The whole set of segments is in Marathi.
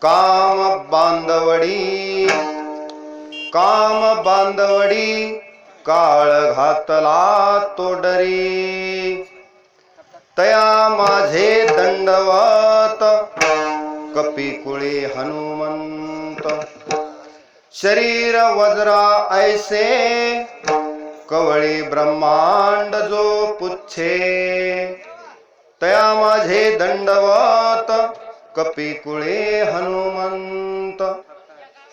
काम बांधवडी काम बांधवडी काळ घातला तोडरी तया माझे दंडवत कपिकुळे हनुमंत शरीर वज्रा ऐसे कवळी ब्रह्मांड जो पुच्छे तया माझे दंडवत कपिकुळे हनुमंत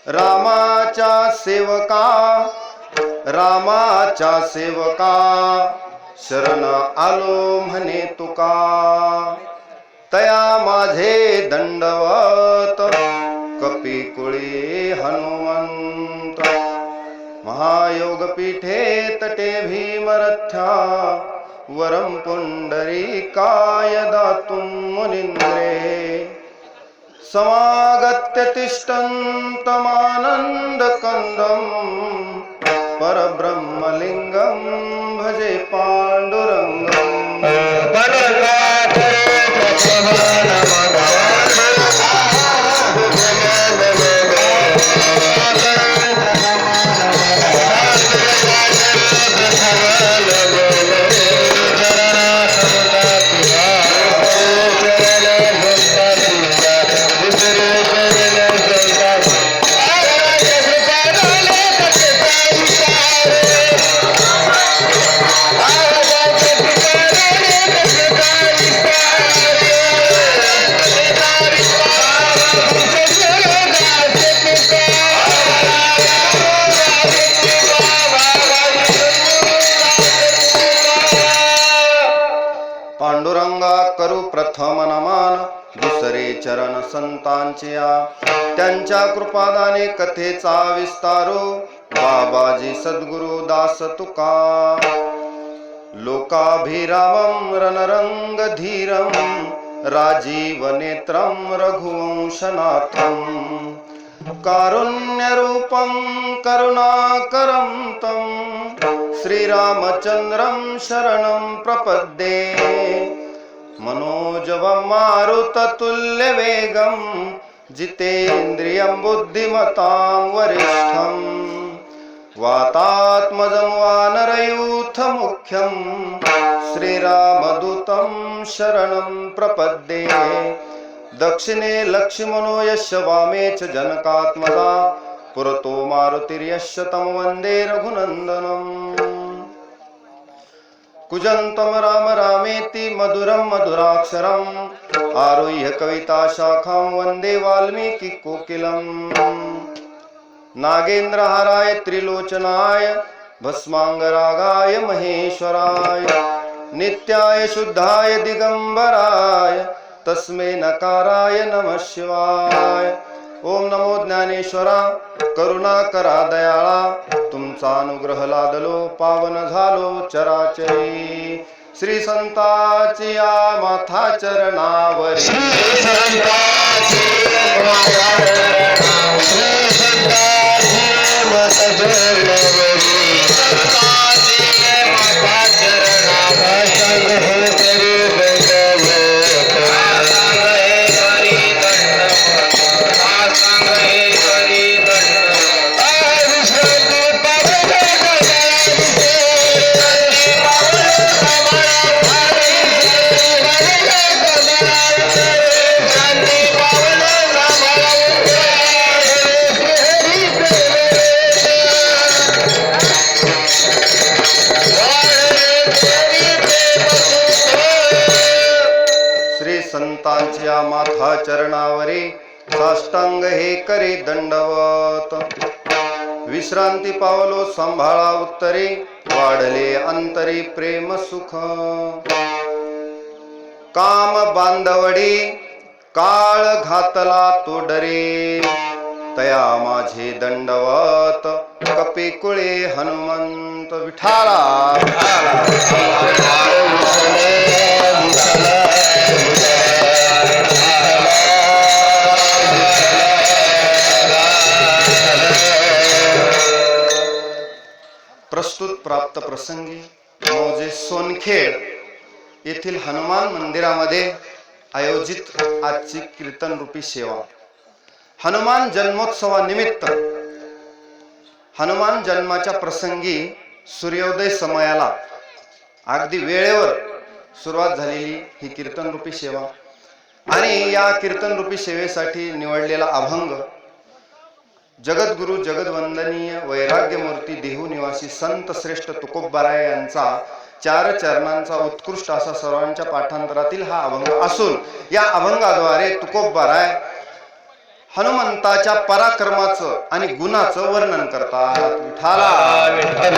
रामाच्या सेवका शरण आलो म्हणे तुका तया माझे दंडवत कपिकुळे हनुमंत महायोग पीठे तटे भीमरथ्या वरम पुंडरीकाय दातुं मुनीन्द्रे समागत्य तिष्ठन्तमानन्दकन्दं परब्रह्मलिङ्गं भजे पाण्डुरङ्गम् पांडुरंगा करू प्रथम नमान दुसरे चरण संतांचे त्यांच्या कृपादाने कथेचा विस्तारो बाबाजी सद्गुरु दास तुका लोकाभिरामं रणरंग धीरं राजीव नेत्रं रघुवंशनाथं कारुण्यरूपं करुणाकरं तं श्रीरामचन्द्रं शरणं प्रपद्ये मनोजवं मारुततुल्यवेगं जितेन्द्रियं बुद्धिमतां वरिष्ठं वातात्मजं वानरयूथमुख्यं श्रीरामदूतं शरणं प्रपद्ये दक्षिणे लक्ष्मणो यस्य वामे च जनकात्मजा पुरतो मारुतिर्यस्य तं वन्दे रघुनन्दनम् कुजन्तं राम रामेति मधुरं मधुराक्षरम् आरुह्य कविताशाखां वन्दे वाल्मीकि कोकिलम् नागेन्द्रहाराय त्रिलोचनाय भस्मांगरागाय महेश्वराय नित्याय शुद्धाय दिगंबराय तस्मै नकाराय नमः शिवाय। ओम नमो ज्ञानेश्वरा करुणाकरा दयाळा तुमचा अनुग्रह लादलो पावन झालो चराचरी श्री संताची या माथा चरणावरी संतांच्या माथा चरणावरी साष्टांग हे करी दंडवत विश्रांती पावलो सांभाळा उत्तरे वाढले अंतरी प्रेम सुख काम बांधवडी काळ घातला तो डरे तया माझे दंडवत कपिकुळे हनुमंत विठाला प्रस्तुत प्राप्त प्रसंगी मौजे सोनखेड येथील हनुमान मंदिरामध्ये आयोजित आजची कीर्तन रूपी सेवा हनुमान जन्मोत्सवानिमित्त हनुमान जन्माच्या प्रसंगी सूर्योदय समयाला अगदी वेळेवर सुरुवात झालेली ही कीर्तन रूपी सेवा आणि या कीर्तन रूपी सेवेसाठी निवडलेला अभंग जगद्गुरु जगदवंदनीय वैराग्यमूर्ती देहू निवासी संत श्रेष्ठ तुकोबराय यांचा 4 चरणांचा उत्कृष्ट असा सर्वांच्या पाठांतरातील हा अभंग असून या अभंगाद्वारे तुकोबराय हनुमंताच्या पराक्रमाचं आणि गुणाचं वर्णन करतात। विठाला विठ्ठल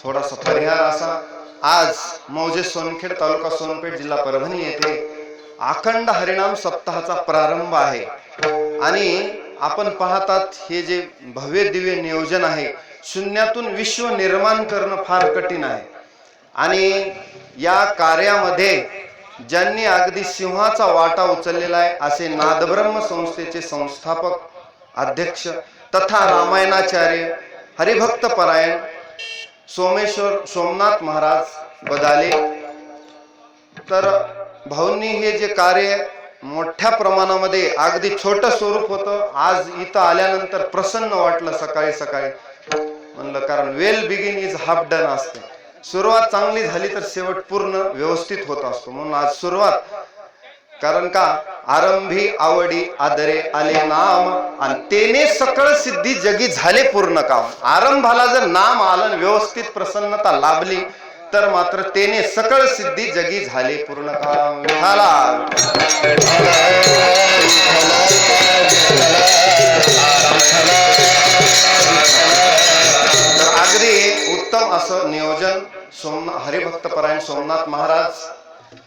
थोडासा परिहार असा आज मौजे सोनखेड तालुका सोनपेठ जिल्हा परभणी येथे अखंड हरिनाम सप्ताहाचा प्रारंभ आहे आणि आपण पाहतात हे जे भव्य दिव्य नियोजन आहे शून्यातून विश्व निर्माण करणं फार कठीण आहे आणि या कार्यामध्ये ज्यांनी अगदी सिंहाचा वाटा उचललेला आहे असे नादब्रह्म संस्थेचे संस्थापक अध्यक्ष तथा रामायणाचार्य हरिभक्त परायण सोमेश्वर सोमनाथ महाराज बदाले तर भाऊंनी हे जे कार्य मोठ्या प्रमाणामध्ये अगदी छोटं स्वरूप होतं आज इथं आल्यानंतर प्रसन्न वाटलं सकाळी सकाळी म्हणलं कारण वेल बिगिन इज हाफ डन असते सुरुवात चांगली झाली तर शेवट पूर्ण व्यवस्थित होत असतो म्हणून आज सुरुवात कारण का आरंभी आवडी आदरे आले नाम आणि तेने सकळ सिद्धी जगी झाले पूर्ण काम आरंभाला जर नाम आलं व्यवस्थित प्रसन्नता लाभली तर मात्र तेने सकळ सिद्धी जगी झाले पूर्ण काम। विठाला तर अगदी उत्तम असं नियोजन हरिभक्त परायण सोमनाथ महाराज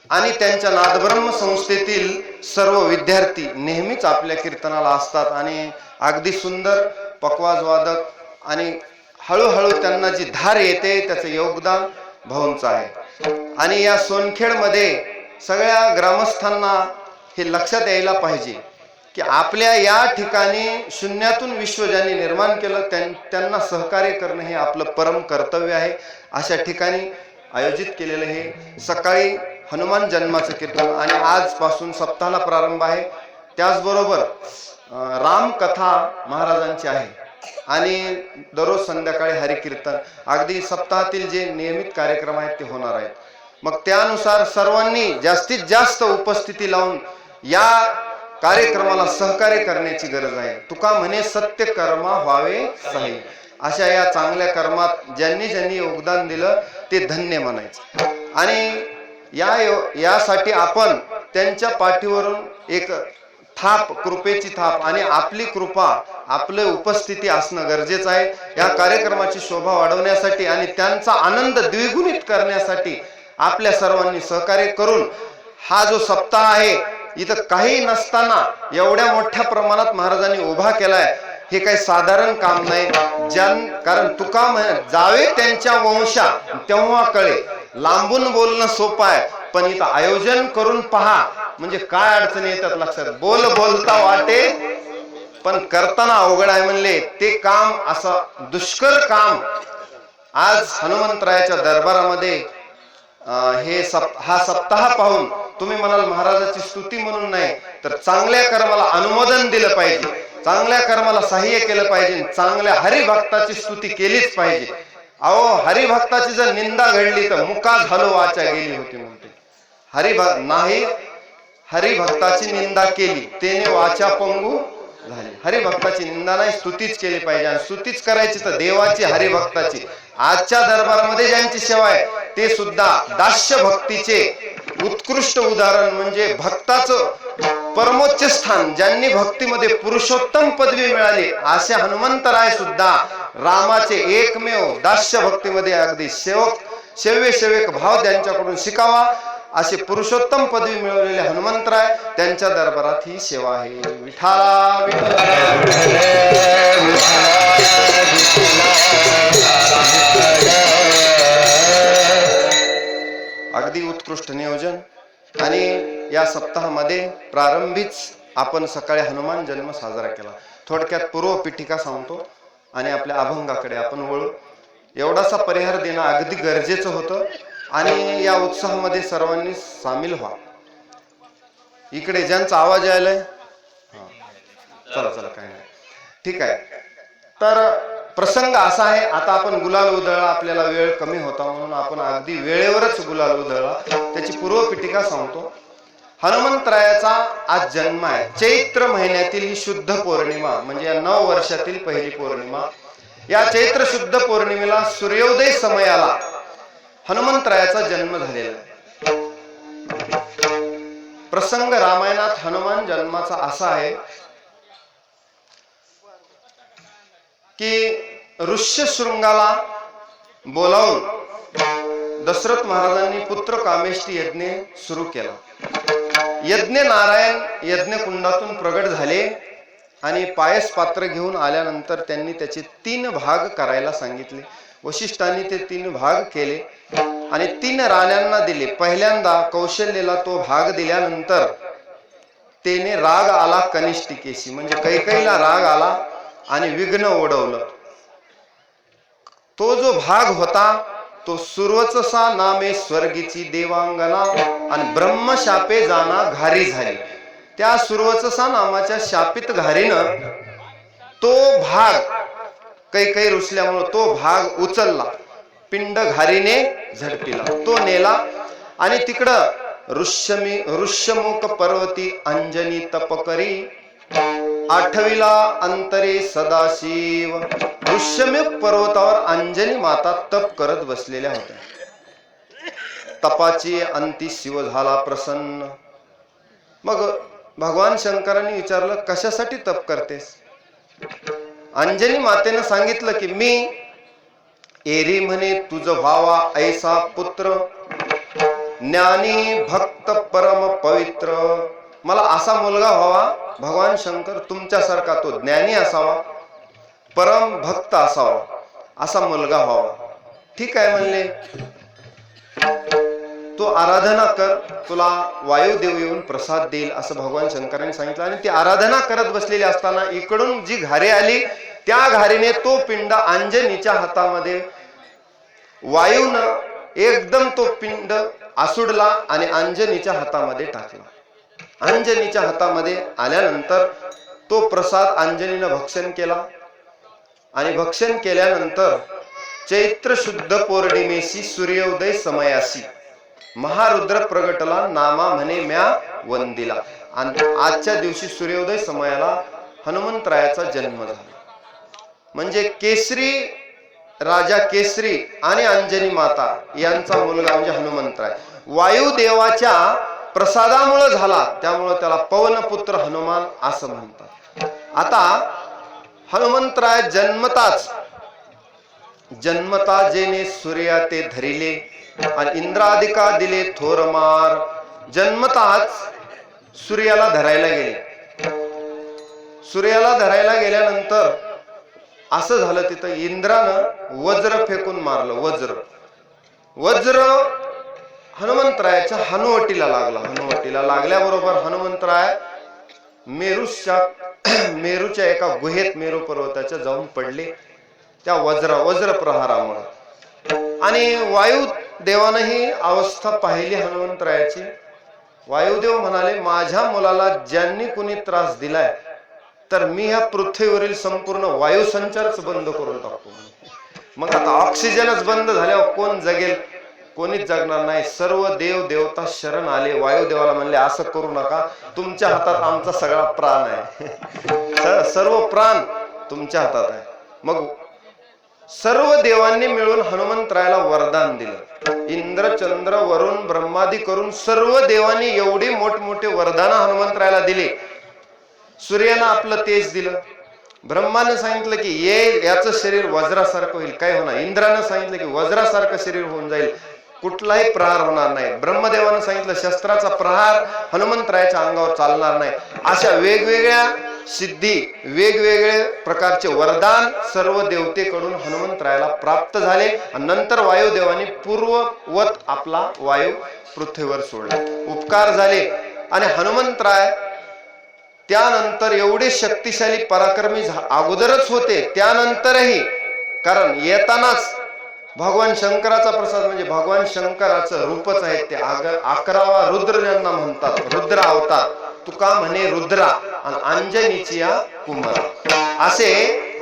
आणि त्यांच्या नादब्रह्म संस्थेतील सर्व विद्यार्थी नेहमीच आपल्या कीर्तनाला असतात आणि अगदी सुंदर पकवाज वादक आणि हळूहळू त्यांना जी धार येते त्याचं योगदान भाऊंचं आहे आणि या सोनखेड मध्ये सगळ्या ग्रामस्थांना हे लक्षात यायला पाहिजे की आपल्या या ठिकाणी शून्यातून विश्व ज्यांनी निर्माण केलं त्यांना सहकार्य करणं हे आपलं परम कर्तव्य आहे। अशा ठिकाणी आयोजित केलेलं हे सकाळी हनुमान जन्माचं कीर्तन आणि आजपासून सप्ताहाला प्रारंभ आहे त्याचबरोबर रामकथा महाराजांची आहे आणि दररोज संध्याकाळी हरिकीर्तन अगदी सप्ताहातील जे नियमित कार्यक्रम आहेत ते होणार आहेत मग त्यानुसार सर्वांनी जास्तीत जास्त उपस्थिती लावून या कार्यक्रमाला सहकार्य करण्याची गरज आहे। तुका म्हणे सत्य कर्मा व्हावे सही अशा या चांगल्या कर्मात ज्यांनी ज्यांनी योगदान दिलं ते धन्य म्हणायचं आणि यासाठी आपण त्यांच्या पाठीवरून एक थाप कृपेची थाप आणि आपली कृपा आपले उपस्थिती असणं गरजेचं आहे। या कार्यक्रमाची शोभा वाढवण्यासाठी आणि त्यांचा आनंद द्विगुणित करण्यासाठी आपल्या सर्वांनी सहकार्य करून हा जो सप्ताह आहे इथं काही नसताना एवढ्या मोठ्या प्रमाणात महाराजांनी उभा केलाय हे काही साधारण काम नाही कारण तुका जावे त्यांच्या वंशा तेव्हा कळे लांबून बोलणं सोपं आहे पण इथं आयोजन करून पहा म्हणजे काय अडचणी येतात लक्षात बोलता वाटे पण करताना अवघड आहे म्हणले ते काम असं दुष्कर काम आज हनुमंतरायाच्या दरबारामध्ये हा सप्ताह पाहून तुम्ही म्हणाल महाराजाची स्तुती म्हणून नाही तर चांगल्या कर्माला अनुमोदन दिलं पाहिजे चांगल्या कर्माला सहाय्य केलं पाहिजे चांगल्या हरिभक्ताची स्तुती केलीच पाहिजे। अहो हरिभक्ताची जर निंदा घडली तर मुका झालो वाचा गेली होती म्हणते हरिभक्ताची निंदा केली तेने वाचा पंगू झाली हरिभक्ताची निंदा नाही स्तुतीच केली पाहिजे आणि स्तुतीच करायची तर देवाची हरिभक्ताची। आजच्या दरबारामध्ये ज्यांची सेवा आहे ते सुद्धा दास्य भक्तीचे उत्कृष्ट उदाहरण म्हणजे भक्ताचं परमोच्च स्थान ज्यांनी भक्तीमध्ये पुरुषोत्तम पदवी मिळाली असे हनुमंतराय सुद्धा रामाचे एकमेव दास्य भक्तीमध्ये अगदी सेव्य सेवक भाव त्यांच्याकडून शिकावा असे पुरुषोत्तम पदवी मिळवलेले हनुमंतराय त्यांच्या दरबारात ही सेवा आहे। विठाला विठ्ठला अगदी उत्कृष्ट नियोजन. आणि या सप्ताहामध्ये प्रारंभीच आपण सकाळी हनुमान जन्म साजरा केला. थोडक्यात पूर्व पीठिका सांगतो आणि आपल्या अभंगाकडे आपण वळू. एवढासा परिहार देणं अगदी गरजेचं होतं आणि या उत्साहामध्ये सर्वांनी सामील व्हा. इकडे ज्यांचा आवाज यायलाय, चला चला काय नाही, ठीक आहे. तर प्रसंग असा आहे, आता आपण गुलाल उधळला, आपल्याला वेळ कमी होता म्हणून आपण अगदी वेळेवरच गुलाल उधळला. त्याची पूर्व पीठिका सांगतो. हनुमंतरायाचा आज जन्म आहे. चैत्र महिन्यातील ही शुद्ध पौर्णिमा म्हणजे या 9 वर्षातील पहिली पौर्णिमा. या चैत्र शुद्ध पौर्णिमेला सूर्योदय समयाला हनुमंतरायाचा जन्म झालेला आहे. प्रसंग रामायणात हनुमान जन्माचा असा आहे की ऋष्यशृंगाला बोलावून दशरथ महाराजांनी पुत्र कामेष्टी यज्ञ सुरू केला. यज्ञ नारायण यज्ञकुंडातून प्रगट झाले आणि पायस पात्र घेऊन आल्यानंतर त्यांनी त्याचे 3 भाग करायला सांगितले. वशिष्ठांनी ते 3 भाग केले आणि 3 राण्यांना दिले. पहिल्यांदा कौशल्येला तो भाग दिल्यानंतर तेने राग आला कनिष्ठिकेशी, म्हणजे कैकेयीला राग आला आणि विघ्न ओढवलं. तो जो भाग होता तो सुरवचसा नामे स्वर्गीची देवांगना आणि ब्रह्मशापे जाना घारी झाली. त्या सुरवचसा नामाच्या शापित घारीनं तो भाग कैकेयी रुसल्यामुळे तो भाग उचलला, पिंड घारीने झडपिला, तो नेला आणि तिकडं ऋष्यमुख पर्वती अंजनी तपकरी 8वीला अंतरे सदाशिव. ऋष्यमुख पर्वतावर अंजनी माता तप करत बसलेल्या होत्या. तपाची अंती शिव झाला प्रसन्न. मग भगवान शंकरांनी विचारलं, कशासाठी तप करतेस? अंजनी मातेनं सांगितलं की मी एरी म्हणे तुझ व्हावा ऐसा पुत्र, ज्ञानी भक्त परम पवित्र. मला असा मुलगा व्हावा, भगवान शंकर तुमच्यासारखा तो ज्ञानी असावा, परम भक्त असावा, असा मुलगा व्हावा. ठीक आहे म्हणले, तो आराधना कर, तुला वायुदेव येऊन प्रसाद देईल असं भगवान शंकरांनी सांगितलं. आणि ती आराधना करत बसलेली असताना इकडून जी घारे आली त्या घारीने तो पिंड अंजनीच्या हातामध्ये वायूनं एकदम तो पिंड आसुडला आणि अंजनीच्या हातामध्ये टाकला. अंजनीच्या हातामध्ये आल्यानंतर तो प्रसाद अंजनीनं भक्षण केला आणि भक्षण केल्यानंतर चैत्र शुद्ध पौर्णिमेशी सूर्योदय समयाशी महारुद्र प्रगटला नामा म्हणे म्या वंदिला. आणि आजच्या दिवशी सूर्योदय समयाला हनुमंतरायाचा जन्म झाला. म्हणजे केसरी राजा केसरी आणि अंजनी माता यांचा मुलगा म्हणजे हनुमंतराय वायुदेवाच्या प्रसादामुळे झाला, त्यामुळे त्याला पवनपुत्र हनुमान असं म्हणतात. आता हनुमंतराय जन्मता जेने सूर्या ते धरिले आणि इंद्रादिका दिले थोर मार. जन्मताच सूर्याला धरायला गेले. सूर्याला धरायला गेल्यानंतर असं झालं, तिथं इंद्रानं वज्र फेकून मारलं. वज्र हनुमंतरायाच्या हनुवटीला लागला. हनुवटीला लागल्याबरोबर हनुमंतराय मेरूच्या एका गुहेत, मेरू पर्वताच्या जाऊन पडले त्या वज्र प्रहारामुळे. आणि वायुदेवानं ही अवस्था पाहिली हनुमंतरायाची. वायुदेव म्हणाले, माझ्या मुलाला ज्यांनी कुणी त्रास दिलाय तर मी ह्या पृथ्वीवरील संपूर्ण वायुसंचारच बंद करून टाकतो. मग आता ऑक्सिजनच बंद झाल्यावर कोण जगेल? कोणीच जगणार नाही. सर्व देव देवता शरण आले. वायुदेवाला म्हणले, असं करू नका, तुमच्या हातात आमचा सगळा प्राण आहे. सर्व प्राण तुमच्या हातात आहे. मग सर्व देवांनी मिळून हनुमंतरायाला वरदान दिलं. इंद्र चंद्र वरुण ब्रह्मादी करून सर्व देवांनी एवढी मोठमोठे वरदान हनुमंतरायाला दिले. सूर्यानं आपलं तेज दिलं. ब्रह्मानं सांगितलं की याचं शरीर वज्रासारखं होईल, काय होणार? इंद्रानं सांगितलं की वज्रासारखं शरीर होऊन जाईल, कुठलाही प्रहार होणार नाही. ब्रह्मदेवानं सांगितलं शस्त्राचा प्रहार हनुमंतरायाच्या अंगावर चालणार नाही. अशा वेगवेगळ्या सिद्धी वेगवेगळे प्रकारचे वरदान सर्व देवतेकडून हनुमंतरायाला प्राप्त झाले आणि नंतर वायुदेवाने पूर्ववत आपला वायू पृथ्वीवर सोडला, उपकार झाले. आणि हनुमंतराय त्यानंतर एवढे शक्तिशाली पराक्रमी अगोदरच होते, त्यानंतरही, कारण येतानाच भगवान शंकराचा प्रसाद म्हणजे भगवान शंकराचं रूपच आहे ते. 11वा रुद्र ज्यांना म्हणतात, रुद्र अवतार. तुका म्हणे रुद्रा आणि अंजनीची या कुमारा, असे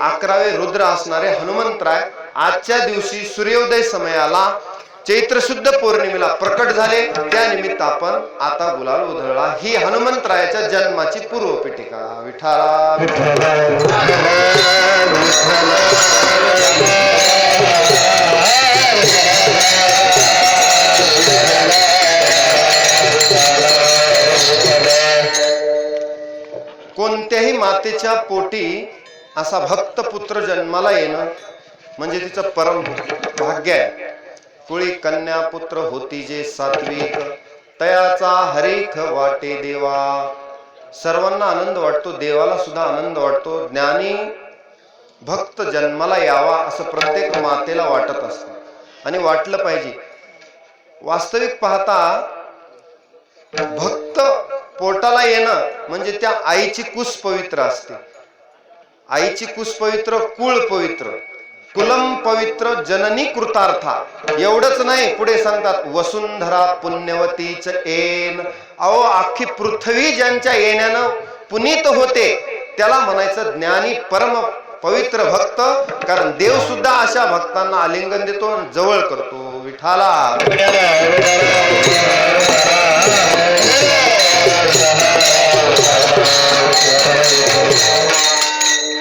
11वे रुद्र असणारे हनुमंतराय आजच्या दिवशी सूर्योदय समयाला चैत्र शुद्ध पौर्णिमेला प्रकट झाले. त्या निमित्त आपण आता गुलाल उधळला. ही हनुमंतरायाच्या जन्माची पूर्वपीठिका. विठाला कोणत्याही मातेच्या पोटी असा भक्त पुत्र जन्माला येणं म्हणजे तिचं परम भाग्य आहे. कुळी कन्या पुत्र होती जे सात्विक, तयाचा हरीख वाटे देवा. सर्वांना आनंद वाटतो, देवाला सुद्धा आनंद वाटतो. ज्ञानी भक्त जन्माला यावा असं प्रत्येक मातेला वाटत असतं आणि वाटलं पाहिजे. वास्तविक पाहता भक्त पोटाला येणं म्हणजे त्या आईची कुस पवित्र असते. आईची कुस पवित्र, कुळ पवित्र, कुलम पवित्र, जननी कृतार्था. एवढंच नाही, पुढे सांगतात वसुंधरा पुण्यवतीच येन. अहो, अख्खी पृथ्वी ज्यांच्या येण्यानं पुनीत होते त्याला म्हणायचं ज्ञानी परम पवित्र भक्त. कारण देव सुद्धा अशा भक्तांना आलिंगन देतो, जवळ करतो. विठाला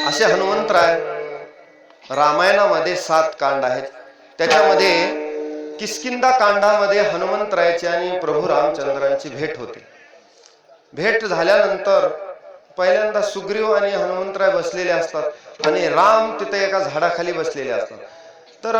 असे हनुमंतराय रामायणामध्ये 7 कांड आहेत. त्याच्यामध्ये किष्किंधा कांडामध्ये हनुमंतरायाची आणि प्रभू रामचंद्रांची भेट होते. भेट झाल्यानंतर पहिल्यांदा सुग्रीव आणि हनुमंतराय बसलेले असतात आणि राम तिथे एका झाडाखाली बसलेले असतात. तर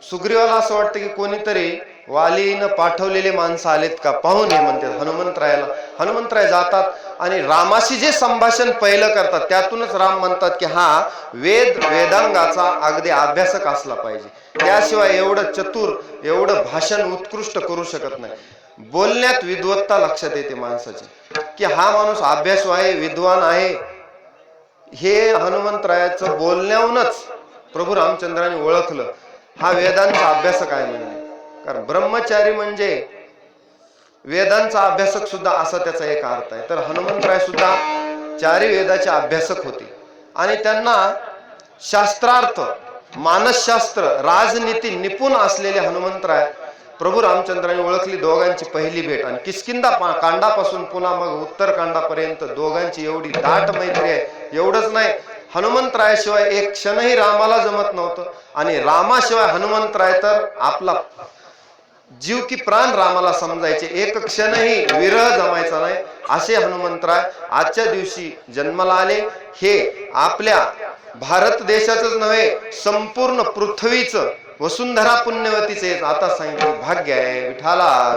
सुग्रीवाला असं वाटतं की कोणीतरी वालीनं पाठवलेले माणसं आलेत का, पाहून हे म्हणतात हनुमंतरायाला. हनुमंतराय जातात आणि रामाशी जे संभाषण पहिलं करतात त्यातूनच राम म्हणतात की हा वेदांगाचा अगदी अभ्यासक असला पाहिजे, त्याशिवाय एवढं चतुर, एवढं भाषण उत्कृष्ट करू शकत नाही. बोलण्यात विद्वत्ता लक्षात येते माणसाची की हा माणूस अभ्यासू आहे, विद्वान आहे. हे हनुमंतरायाचं बोलण्याहूनच प्रभू रामचंद्रांनी ओळखलं हा वेदांचा अभ्यासक आहे म्हणजे. कारण ब्रह्मचारी म्हणजे वेदांचा अभ्यासक सुद्धा असा त्याचा एक अर्थ आहे. तर हनुमंतराय सुद्धा 4 वेदाचे अभ्यासक होते आणि त्यांना शास्त्रार्थ, मानसशास्त्र, राजनीती निपुण असलेले हनुमंतराय प्रभू रामचंद्रांनी ओळखली. दोघांची पहिली भेट आणि किष्किंधा कांडापासून पुन्हा मग उत्तरकांडापर्यंत दोघांची एवढी दाट मैत्री आहे. एवढंच नाही, हनुमंतरायाशिवाय एक क्षणही रामाला जमत नव्हतं आणि रामाशिवाय हनुमंतराय तर आपला जीव की प्राण रामाला समजायचे. एक क्षणही विरह जमायचा नाही. असे हनुमंतराय आजच्या दिवशी जन्माला आले. हे आपल्या भारत देशाचंच नव्हे, संपूर्ण पृथ्वीचं, वसुंधरा पुण्यवतीचे आता सांगितलं भाग्य आहे. विठाला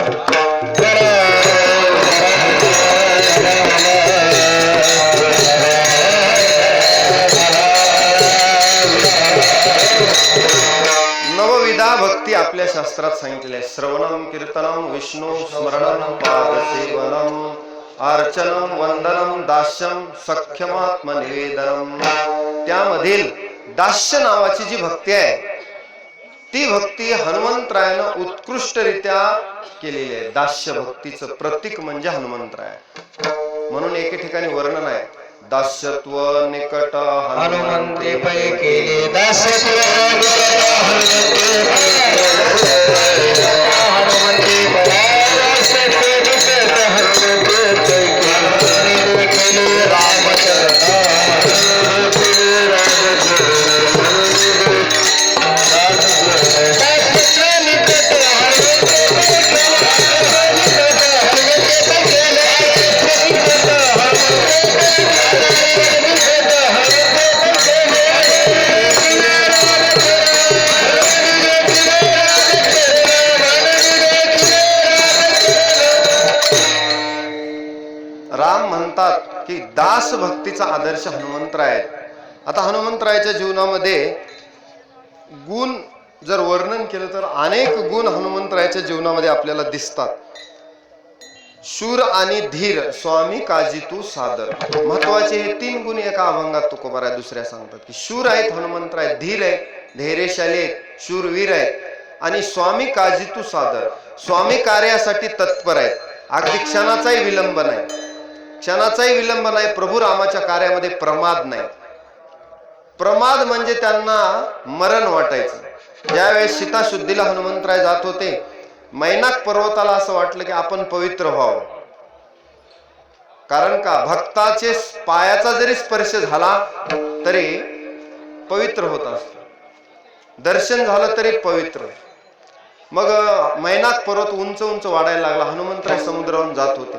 नवविधा भक्ती आपल्या शास्त्रात सांगितले आहे. श्रवणम कीर्तनम विष्णू स्मरणम पादसेवनम अर्चनम वंदनम दास्यम सख्यमात्मनिवेदनम. त्यामधील दास्य नावाची जी भक्ती आहे ती भक्ती हनुमंतरायानं उत्कृष्टरित्या केलेली आहे. दास्य भक्तीचं प्रतीक म्हणजे हनुमंतराय. म्हणून एके ठिकाणी वर्णन आहे, दास्यत्व निकट हनुमंते पै केले. दास्यत्व दास भक्तीचा आदर्श हनुमंतराय आहेत. आता हनुमंतरायाच्या जीवनामध्ये गुण जर वर्णन केलं तर अनेक गुण हनुमंतरायाच्या जीवनामध्ये आपल्याला दिसतात. शूर आणि धीर स्वामी काजी तू सादर, महत्वाचे हे 3 गुण एका अभंगात तुकोबाराय दुसऱ्या सांगतात की शूर आहेत हनुमंतराय, धीर आहेत, धैर्यशाली आहेत, शूरवीर आहेत आणि स्वामी काजी तू सादर, स्वामी कार्यासाठी तत्पर आहेत. अगदी क्षणाचाही विलंब नाही, क्षणाचाही विलंब नाही. प्रभू रामाच्या कार्यामध्ये प्रमाद नाही. प्रमाद म्हणजे त्यांना मरण वाटायचं. ज्यावेळेस सीताशुद्धीला हनुमंतराय जात होते, मैनाक पर्वताला असं वाटलं की आपण पवित्र व्हावं. कारण का, भक्ताचे पायाचा जरी स्पर्श झाला तरी पवित्र होत असत, दर्शन झालं तरी पवित्र. मग मैनाक पर्वत उंच उंच वाढायला लागला. हनुमंतराय समुद्रावरून जात होते,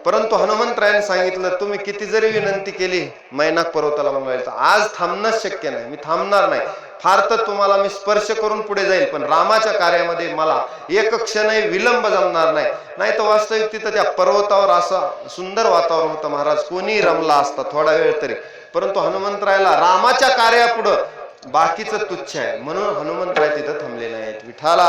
परंतु हनुमंतरायाने सांगितलं तुम्ही किती जरी विनंती केली मैनाक पर्वताला बनवायला, आज थांबणंच शक्य नाही, मी थांबणार नाही. फार तर तुम्हाला मी स्पर्श करून पुढे जाईल, पण रामाच्या कार्यामध्ये मला एक क्षणही विलंब जमणार नाही. नाही तर वास्तविक तिथं त्या पर्वतावर असं सुंदर वातावरण होतं महाराज, कोणी रमला असता थोडा वेळ तरी, परंतु हनुमंतरायाला रामाच्या कार्यापुढं बाकीचं तुच्छ आहे, म्हणून हनुमंतराय तिथं थांबले नाहीत. विठाला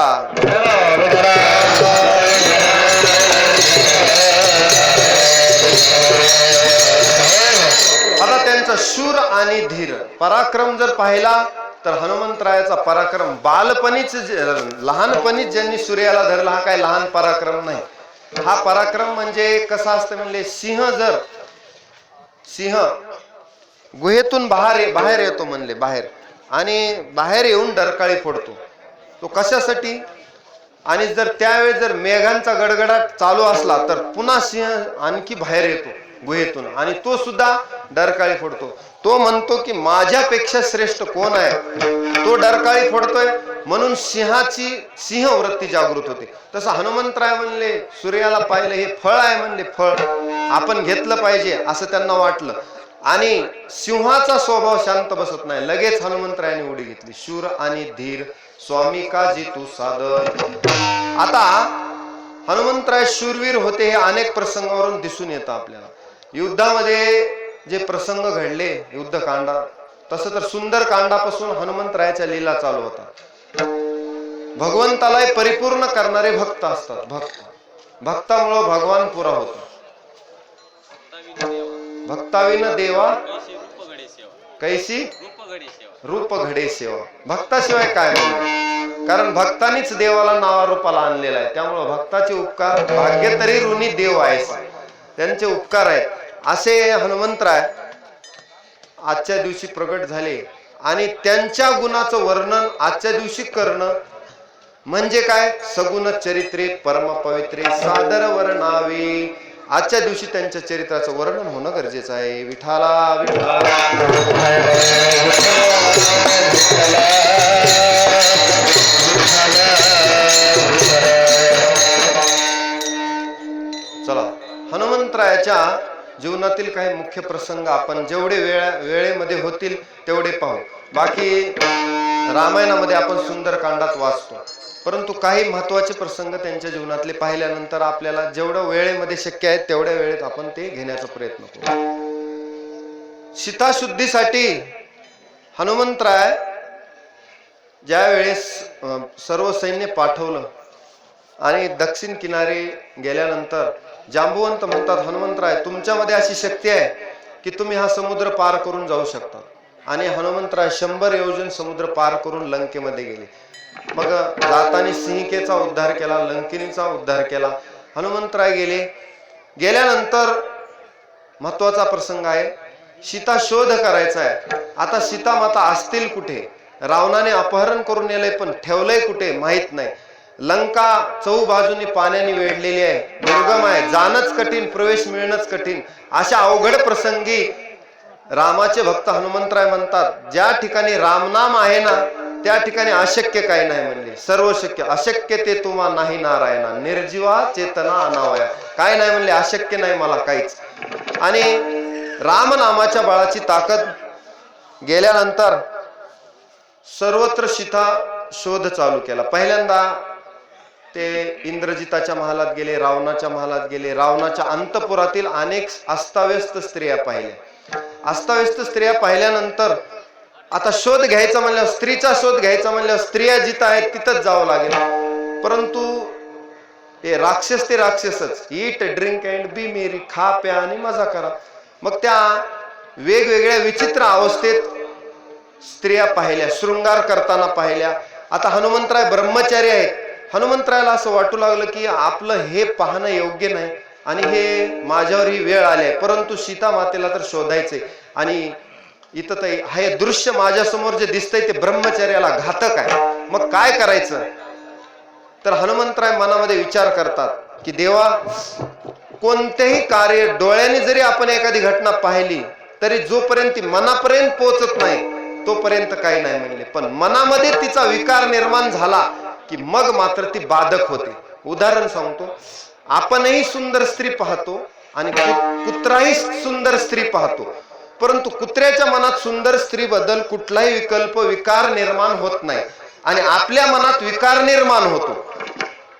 आता त्यांचा शूर आणि धीर पराक्रम जर पाहिला तर हनुमंतरायाचा पराक्रम बालपणीच लहानपणीच ज्यांनी सूर्याला धरला, हा काय लहान पराक्रम नाही. हा पराक्रम म्हणजे कसा असतं म्हणले, सिंह गुहेतून बाहेर येतो म्हणले, आणि बाहेर येऊन डरकाळी फोडतो. तो कशासाठी, आणि जर त्यावेळेस जर मेघांचा गडगडाट चालू असला तर पुन्हा सिंह आणखी बाहेर येतो गुहेतून आणि तो सुद्धा डरकाळी फोडतो. तो म्हणतो की माझ्यापेक्षा श्रेष्ठ कोण आहे, तो डरकाळी फोडतोय, म्हणून सिंह वृत्ती जागृत होते. तसं हनुमंतराय म्हणले सूर्याला पाहिलं हे फळ आहे, म्हणले फळ आपण घेतलं पाहिजे असं त्यांना वाटलं. आणि सिंहाचा स्वभाव शांत बसत नाही, लगेच हनुमंतरायाने उडी घेतली. शूर आणि धीर स्वामी काजी तू सादर. आता हनुमंतराय शूरवीर होते हे अनेक प्रसंगावरून दिसून येतं आपल्याला. युद्धामध्ये जे प्रसंग घडले युद्धकांडात, तसं तर सुंदरकांडापासून हनुमंतरायाच्या लीला चालू होतात. भगवंताला परिपूर्ण करणारे भक्त असतात. भक्तामुळं भगवान पुरा होतो. भक्ताविन देवा कैसी रूप घडे सेवा. भक्ताशिवाय काय म्हणणार, कारण भक्तांनीच देवाला नावारूपाला आणलेला आहे. त्यामुळं भक्ताचे उपकार भाग्य तरी ऋणी देव आहे, त्यांचे उपकार आहेत. असे हनुमंतराय आजच्या दिवशी प्रगट झाले आणि त्यांच्या गुणाचं वर्णन आजच्या दिवशी करणं म्हणजे काय, सगुण चरित्रे परम पवित्रे सादर वर्णावे. आजच्या दिवशी त्यांच्या चरित्राचं वर्णन होणं गरजेचं आहे. विठाला विठाला चला, हनुमंतरायाच्या जीवनातील काही मुख्य प्रसंग आपण जेवढे वेळेमध्ये होतील तेवढे पाहू. बाकी रामायणामध्ये आपण सुंदरकांडात वाचतो, परंतु काही महत्वाचे प्रसंग त्यांच्या जीवनातले पाहिल्यानंतर आपल्याला जेवढं वेळेमध्ये शक्य आहे तेवढ्या वेळेत आपण ते घेण्याचा प्रयत्न करू. सीताशुद्धीसाठी हनुमंतराय ज्या वेळेस सर्व सैन्य पाठवलं आणि दक्षिण किनारे गेल्यानंतर जांबुवंत म्हणतात, हनुमंतराय तुमच्यामध्ये अशी शक्ती आहे की तुम्ही हा समुद्र पार करून जाऊ शकता. आणि हनुमंतराय 100 योजन समुद्र पार करून लंकेमध्ये गेले. मग जातानी सिंहिकेचा उद्धार केला, लंकिनीचा उद्धार केला. हनुमंतराय गेल्यानंतर महत्वाचा प्रसंग आहे, सीता शोध करायचा आहे. आता सीता माता असतील कुठे, रावणाने अपहरण करून नेलंय पण ठेवलंय कुठे माहित नाही. लंका चौबाजूनी पाण्याने वेढलेली आहे, दुर्गम आहे, जाणंच कठीण, प्रवेश मिळणंच कठीण. अशा अवघड प्रसंगी रामाचे भक्त हनुमंतराय म्हणतात, ज्या ठिकाणी रामनाम आहे ना त्या ठिकाणी अशक्य काही नाही म्हणले, सर्व शक्य. अशक्य ते तुम्हा नाही नारायणा, निर्जीवा चेतना अनावया. काय नाही म्हणले, अशक्य नाही मला काहीच. आणि रामनामाच्या बळाची ताकद गेल्यानंतर सर्वत्र सीता शोध चालू केला. पहिल्यांदा ते इंद्रजिताच्या महालात गेले, रावणाच्या महालात गेले. रावणाच्या अंतपुरातील अनेक अस्ताव्यस्त स्त्रिया पाहिल्या. अस्ताव्यस्त स्त्रिया पाहिल्यानंतर आता शोध घ्यायचा म्हणल्यावर, स्त्रीचा शोध घ्यायचा म्हणल्यावर स्त्रिया जिथं आहेत तिथंच जावं लागेल. परंतु ते राक्षसच, ईट ड्रिंक अँड बी मेरी, खा प्या आणि मजा करा. मग त्या वेगवेगळ्या विचित्र अवस्थेत स्त्रिया पाहिल्या, शृंगार करताना पाहिल्या. आता हनुमंतराय ब्रह्मचारी आहेत. हनुमंतरायाला असं वाटू लागलं की आपलं हे पाहणं योग्य नाही आणि हे माझ्यावर ही वेळ आली आहे, परंतु सीता मातेला तर शोधायचंय आणि इथं तर हे दृश्य माझ्यासमोर जे दिसतंय ते ब्रह्मचर्याला घातक आहे. मग काय करायचं? तर हनुमंतराय मनामध्ये विचार करतात की देवा, कोणतेही कार्य डोळ्याने जरी आपण एखादी घटना पाहिली तरी जोपर्यंत ती मनापर्यंत पोहोचत नाही तोपर्यंत काही नाही म्हणले. पण मनामध्ये तिचा विकार निर्माण झाला की मग मात्र ती बाधक होते. उदाहरण सांगतो, आपणही सुंदर स्त्री पाहतो आणि कुत्राही सुंदर स्त्री पाहतो, परंतु कुत्र्याच्या मनात सुंदर स्त्री बद्दल कुठलाही विकार निर्माण होत नाही आणि आपल्या मनात विकार निर्माण होतो.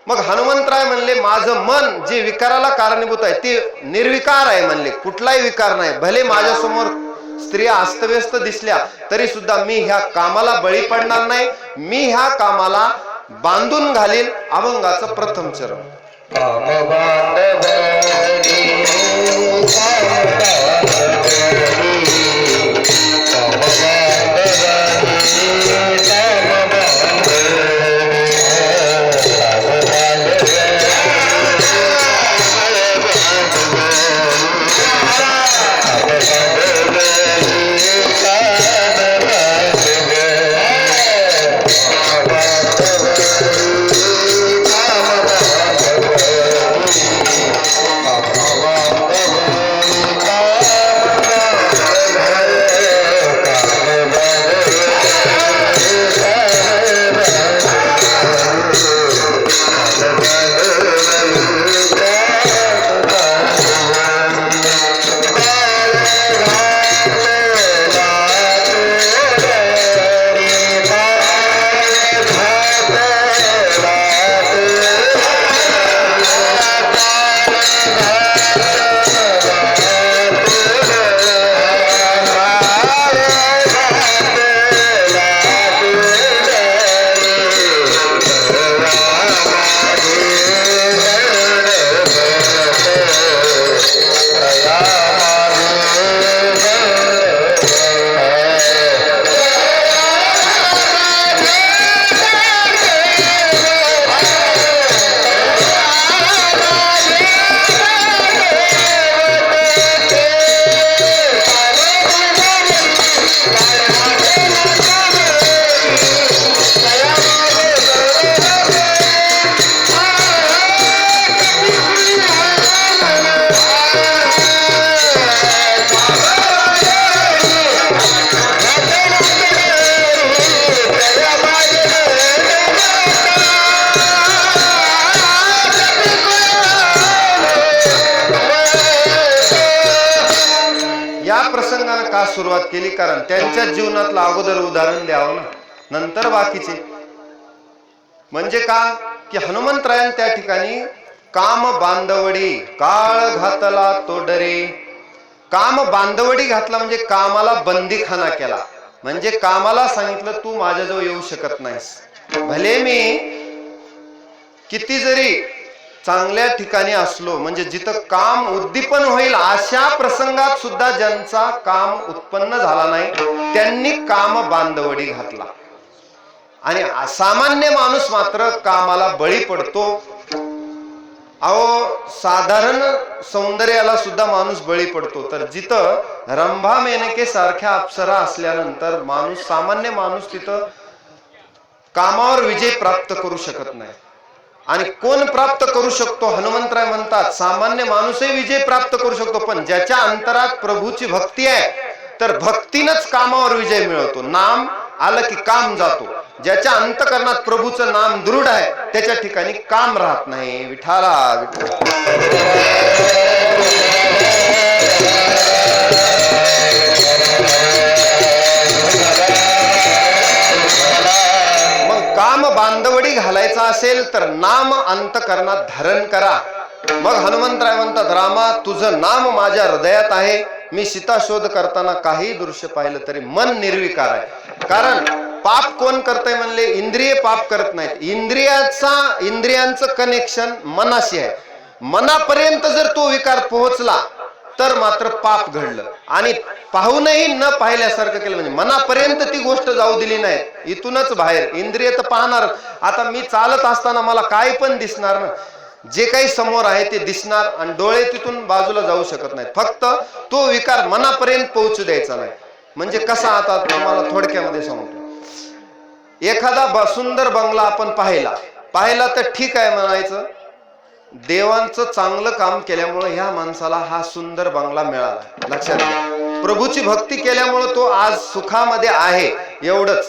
मग हनुमंतराय म्हणले, माझं मन जे विकाराला कारणीभूत आहे ते निर्विकार आहे म्हणले, कुठलाही विकार नाही. भले माझ्यासमोर स्त्रिया अस्तव्यस्त दिसल्या तरी सुद्धा मी ह्या कामाला बळी पडणार नाही. मी ह्या कामाला बांधून घालील अभंगाचं प्रथम चरण. का सुरुवात केली? कारण त्यांच्या जीवनातलं अगोदर उदाहरण द्यावं ना, नंतर बाकीचे. म्हणजे का की हनुमंतरायन त्या ठिकाणी काम बांधवडी काळ घातला तो डरे. काम बांधवडी घातला म्हणजे कामाला बंदीखाना केला. म्हणजे कामाला सांगितलं तू माझ्याजवळ येऊ शकत नाहीस. भले मी किती जरी चांगल्या ठिकाणी असलो, म्हणजे जिथं काम उद्दीपन होईल अशा प्रसंगात सुद्धा ज्यांचा काम उत्पन्न झाला नाही त्यांनी काम बांधवडी घातला. आणि सामान्य माणूस मात्र कामाला बळी पडतो. अहो, साधारण सौंदर्याला सुद्धा माणूस बळी पडतो. तर जिथं रंभा मेनके सारख्या अप्सरा असल्यानंतर माणूस, सामान्य माणूस तिथं कामावर विजय प्राप्त करू शकत नाही. आणि कोण प्राप्त करू शकतो? हनुमंतराय म्हणतात सामान्य माणूसही विजय प्राप्त करू शकतो, पण ज्याच्या अंतरात प्रभूची भक्ती आहे तर भक्तीनच कामावर विजय मिळवतो. नाम आलं की काम जातो. ज्याच्या अंतकरणात प्रभूचं नाम दृढ आहे त्याच्या ठिकाणी काम राहत नाही. विठाला विठ्ठल. मग काम बांधवडी घालायचा असेल तर नाम अंतकरणात धारण करा. मग हनुमंतराय म्हणतात, रामा तुझं नाम माझ्या हृदयात आहे. मी सीता शोध करताना काही दृश्य पाहिलं तरी मन निर्विकार आहे. कारण पाप कोण करतंय म्हणले? इंद्रिय पाप करत नाहीत. इंद्रियांचं कनेक्शन मनाशी आहे. मनापर्यंत जर तो विकार पोहोचला तर मात्र पाप घडलं. आणि पाहूनही न पाहिल्यासारखं केलं म्हणजे मनापर्यंत ती गोष्ट जाऊ दिली नाही, इथूनच बाहेर. इंद्रिय तर पाहणार. आता मी चालत असताना मला काय पण दिसणार ना, जे काही समोर आहे ते दिसणार आणि डोळे तिथून बाजूला जाऊ शकत नाहीत. फक्त तो विकार मनापर्यंत पोहोचू द्यायचा नाही. म्हणजे कसा, आता तुम्हाला थोडक्यामध्ये सांगतो. एखादा सुंदर बंगला आपण पाहिला तर ठीक आहे म्हणायचं, देवांचं चांगलं काम केल्यामुळे ह्या माणसाला हा सुंदर बंगला मिळाला. लक्षात घ्या, प्रभूची भक्ती केल्यामुळे तो आज सुखामध्ये आहे, एवढंच.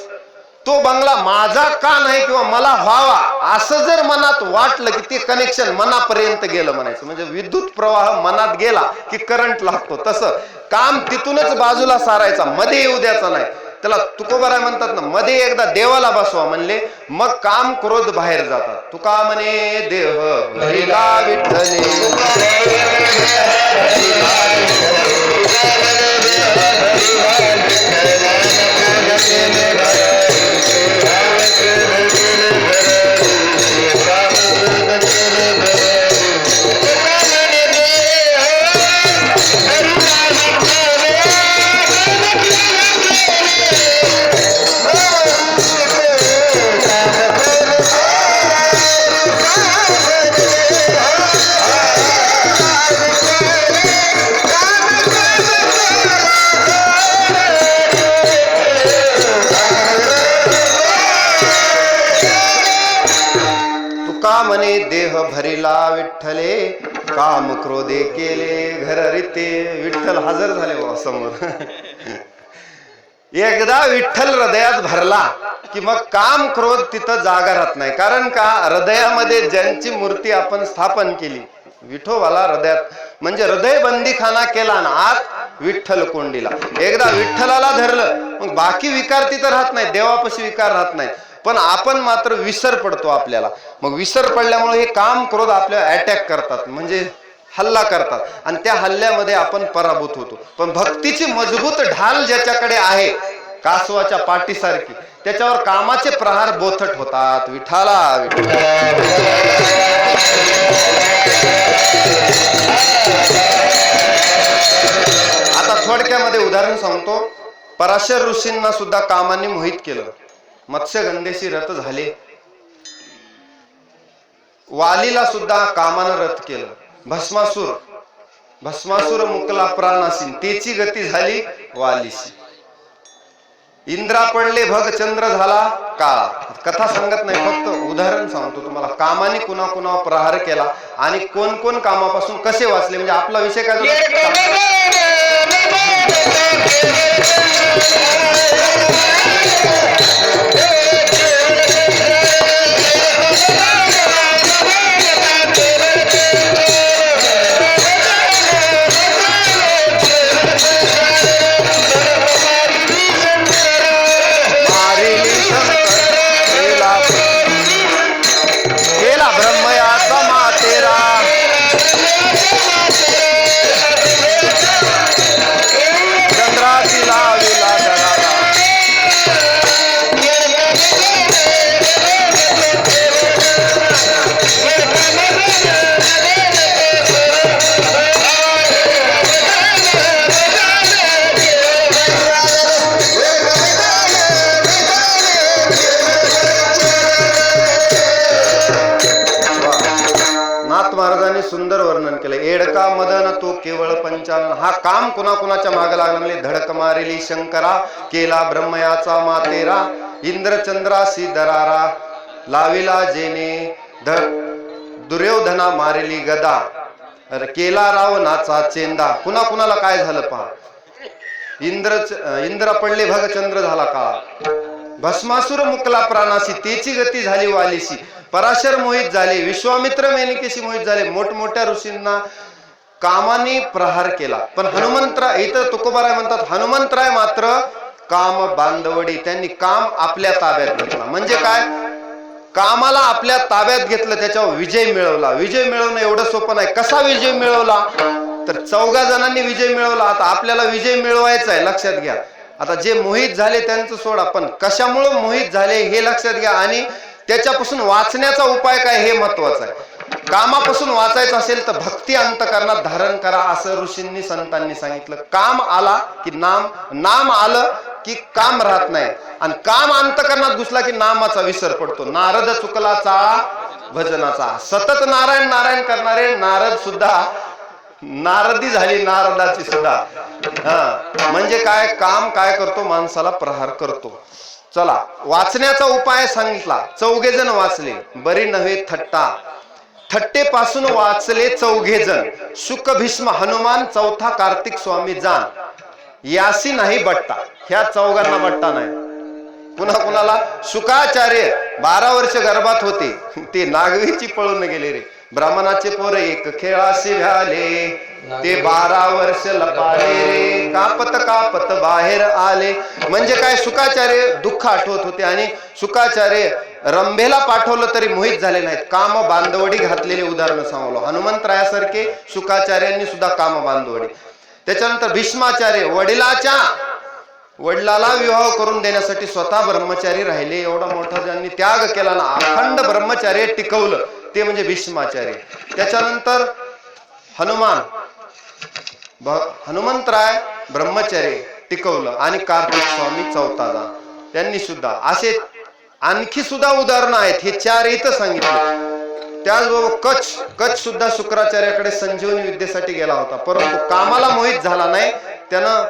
तो बंगला माझा का नाही किंवा मला व्हावा असं जर मनात वाटलं की ते कनेक्शन मनापर्यंत गेलं म्हणायचं. म्हणजे विद्युत प्रवाह मनात गेला की करंट लागतो. तसं काम तिथूनच बाजूला सारायचा, मध्ये येऊ द्यायचा नाही. त्याला तुकोबाराय म्हणतात ना, मध्ये एकदा देवाला बसवा म्हणले, मग काम क्रोध बाहेर जातात. तुका म्हणे देह भरिला विठ्ठले, म्हणे देह भरिला विठ्ठले, काम क्रोधे केले घर रीते. विठ्ठल हजर झाले बाबा समोर. एकदा विठ्ठल हृदयात भरला की मग काम क्रोध तिथं जागा राहत नाही. कारण का, हृदयामध्ये ज्यांची मूर्ती आपण स्थापन केली, विठोबाला हृदयात, म्हणजे हृदय बंदीखाना केला ना आत विठ्ठल कोंडीला. एकदा विठ्ठलाला धरलं मग बाकी विकार तिथं राहत नाही, देवापाशी विकार राहत नाही. पण आपण मात्र विसर पडतो आपल्याला. मग विसर पडल्यामुळे हे काम क्रोध आपल्याला अटॅक करतात, म्हणजे हल्ला करतात, आणि त्या हल्ल्यामध्ये आपण पराभूत होतो. पण भक्तीची मजबूत ढाल ज्याच्याकडे आहे, कासवाच्या पाठीसारखी, त्याच्यावर कामाचे प्रहार बोथट होतात. विठाला आता थोडक्यामध्ये उदाहरण सांगतो. पराशर ऋषींना सुद्धा कामाने मोहित केलं. मत्स्यगंधेशी रथ झाले. वालीला सुद्धा कामानं रथ केलं. भस्मासूर मुकला प्राणासी, त्याची गती झाली वालीशी. इंद्रा पडले भग चंद्र झाला काळा. कथा सांगत नाही, फक्त उदाहरण सांगतो तुम्हाला. कामाने कुणा कुणावर प्रहार केला आणि कोण कोण कामापासून कसे वाचले. म्हणजे आपला विषय काय, सुंदर वर्णन केलं. एडका मदन तो केवळ पंचानन. हा काम कुणा कुणाच्या मागे लागला म्हणजे धडक मारेली शंकरा, केला ब्रह्मयाचा मातेरा. इंद्रचंद्रासी दरारा, लाविला जेने दुर्योधना मारेली गदा, केला रावणाचा चेंदा. कुणा कुणाला काय झालं पहा. इंद्र पडले भग चंद्र झाला काळा. भस्मासूर मुकला प्राणाशी, त्याची गती झाली वालीशी. पराशर मोहित झाले, विश्वामित्र मेनकेशी मोहित झाले. मोठमोठ्या ऋषींना कामाने प्रहार केला. पण हनुमंतराय, इथं तुकोबाराय म्हणतात, हनुमंतराय मात्र काम बांधवडी, त्यांनी काम आपल्या ताब्यात घेतला. म्हणजे काय, कामाला आपल्या ताब्यात घेतलं, त्याच्यावर विजय मिळवला. विजय मिळवणं एवढं सोपं नाही. कसा विजय मिळवला? तर 14 जणांनी विजय मिळवला. आता आपल्याला विजय मिळवायचा आहे, लक्षात घ्या. आता जे मोहित झाले त्यांचं सोडा, पण कशामुळे मोहित झाले हे लक्षात घ्या, आणि त्याच्यापासून वाचण्याचा उपाय काय हे महत्वाचं आहे. कामापासून वाचायचं असेल तर भक्ती अंतकरणात धारण करा, असं ऋषींनी संतांनी सांगितलं. काम आला की नाम आलं की काम राहत नाही, आणि काम अंतकरणात घुसला की नामाचा विसर पडतो. नारद चुकला चाळा भजनाचा. सतत नारायण नारायण करणारे नारद सुद्धा नारदी झाली, नारदाची सुद्धा. म्हणजे काय, काम काय करतो, माणसाला प्रहार करतो. चला, वाचण्याचा उपाय सांगितला. 14 जण वाचले, बरी नव्हे थट्टा. थट्टेपासून वाचले 14 जण. शुक भीष्म हनुमान, चौथा कार्तिक स्वामी जान. यासी नाही बट्टा. ह्या 14 बट्टा नाही. पुन्हा कुणाला? शुकाचार्य 12 वर्ष गर्भात होते, ते नागवीची पळून गेले रे. ब्राह्मणाचे पोर एक खेळाशी झाले, ते 12 वर्ष लपाले रे. कापत कापत बाहेर आले. म्हणजे काय, शुकाचार्य दुःख आठवत होते, आणि शुकाचार्य रंभेला पाठवलं तरी मोहित झाले नाहीत. काम बांधवडी घातलेले उदाहरण सांगलो. हनुमंतरायासारखे शुकाचार्यांनी सुद्धा काम बांधवडी. त्याच्यानंतर भीष्माचार्य वडिलाला विवाह करून देण्यासाठी स्वतः ब्रह्मचारी राहिले. एवढा मोठा ज्यांनी त्याग केला ना, अखंड ब्रह्मचार्य टिकवलं, ते म्हणजे भीष्माचार्य. त्याच्यानंतर हनुमंतराय ब्रह्मचार्य टिकवलं, आणि कार्तिक स्वामी चौथा जान. त्यांनी सुद्धा असे आणखी सुद्धा उदाहरणं आहेत. हे 4 इथं सांगितलं. त्याचबरोबर कच्छ सुद्धा शुक्राचार्याकडे संजीवनी विद्येसाठी गेला होता, परंतु कामाला मोहित झाला नाही. त्यानं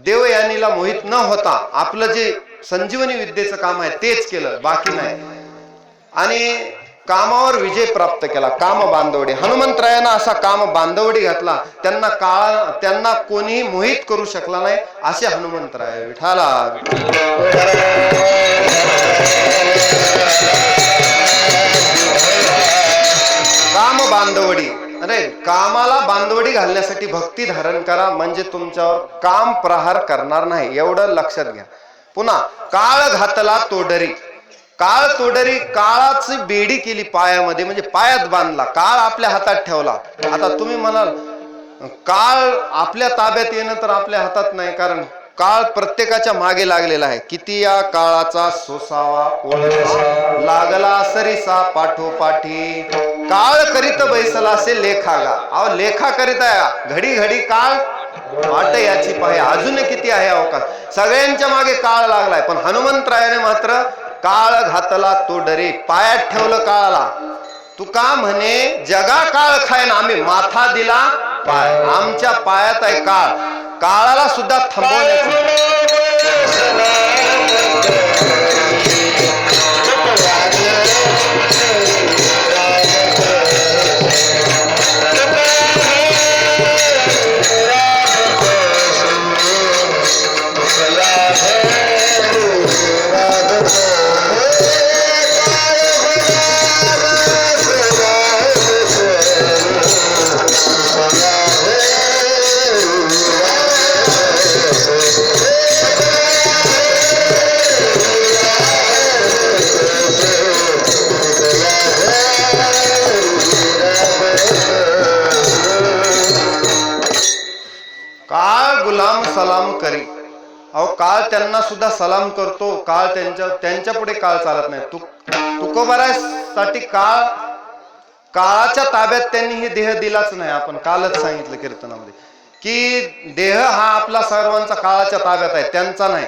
देवयानीला मोहित न होता आपलं जे संजीवनी विद्येचं काम आहे तेच केलं, बाकी नाही. आणि कामावर विजय प्राप्त केला. काम बांधवडी. हनुमंतरायांना असा काम बांधवडी घातला, त्यांना कोणीही मोहित करू शकला नाही, असे हनुमंतराय. विठाला काम बांधवडी. अरे, कामाला बांधवडी घालण्यासाठी भक्ती धारण करा, म्हणजे तुमच्यावर काम प्रहार करणार नाही, एवढं लक्षात घ्या. पुन्हा काळ घातला तोडरी. काळ तोडरी, काळाची बेडी केली पायामध्ये, म्हणजे पायात बांधला, काळ आपल्या हातात ठेवला. आता तुम्ही म्हणाल काळ आपल्या ताब्यात येणं तर आपल्या हातात नाही, कारण काळ प्रत्येकाच्या मागे लागलेला आहे. किती या काळाचा सोसावा ओळख, लागला सरीसा पाठोपाठी. काळ करीत बैसला से लेखागा. अहो, लेखा करीत आहे, घडी घडी काळ वाट याची पाहे. अजून किती आहे अवकाश, सगळ्यांच्या मागे काळ लागलाय. पण हनुमंतरायाने मात्र काळ घातला तो डरे, पायात ठेवलं काळाला. तुका म्हणे जगा काळ खाय ना, आम्ही माथा दिला पाय. आमच्या पायात आहे काळ. काळाला सुद्धा थांबवण्याचं. सलाम करी. अहो, काळ त्यांना सुद्धा सलाम करतो. काळ त्यांच्या पुढे काळ चालत नाही. तुकोबारासाठी काळाच्या ताब्यात त्यांनी हे देह दिलाच नाही. आपण कालच सांगितलं कीर्तनामध्ये की देह हा आपला सर्वांचा काळाच्या ताब्यात आहे, त्यांचा नाही.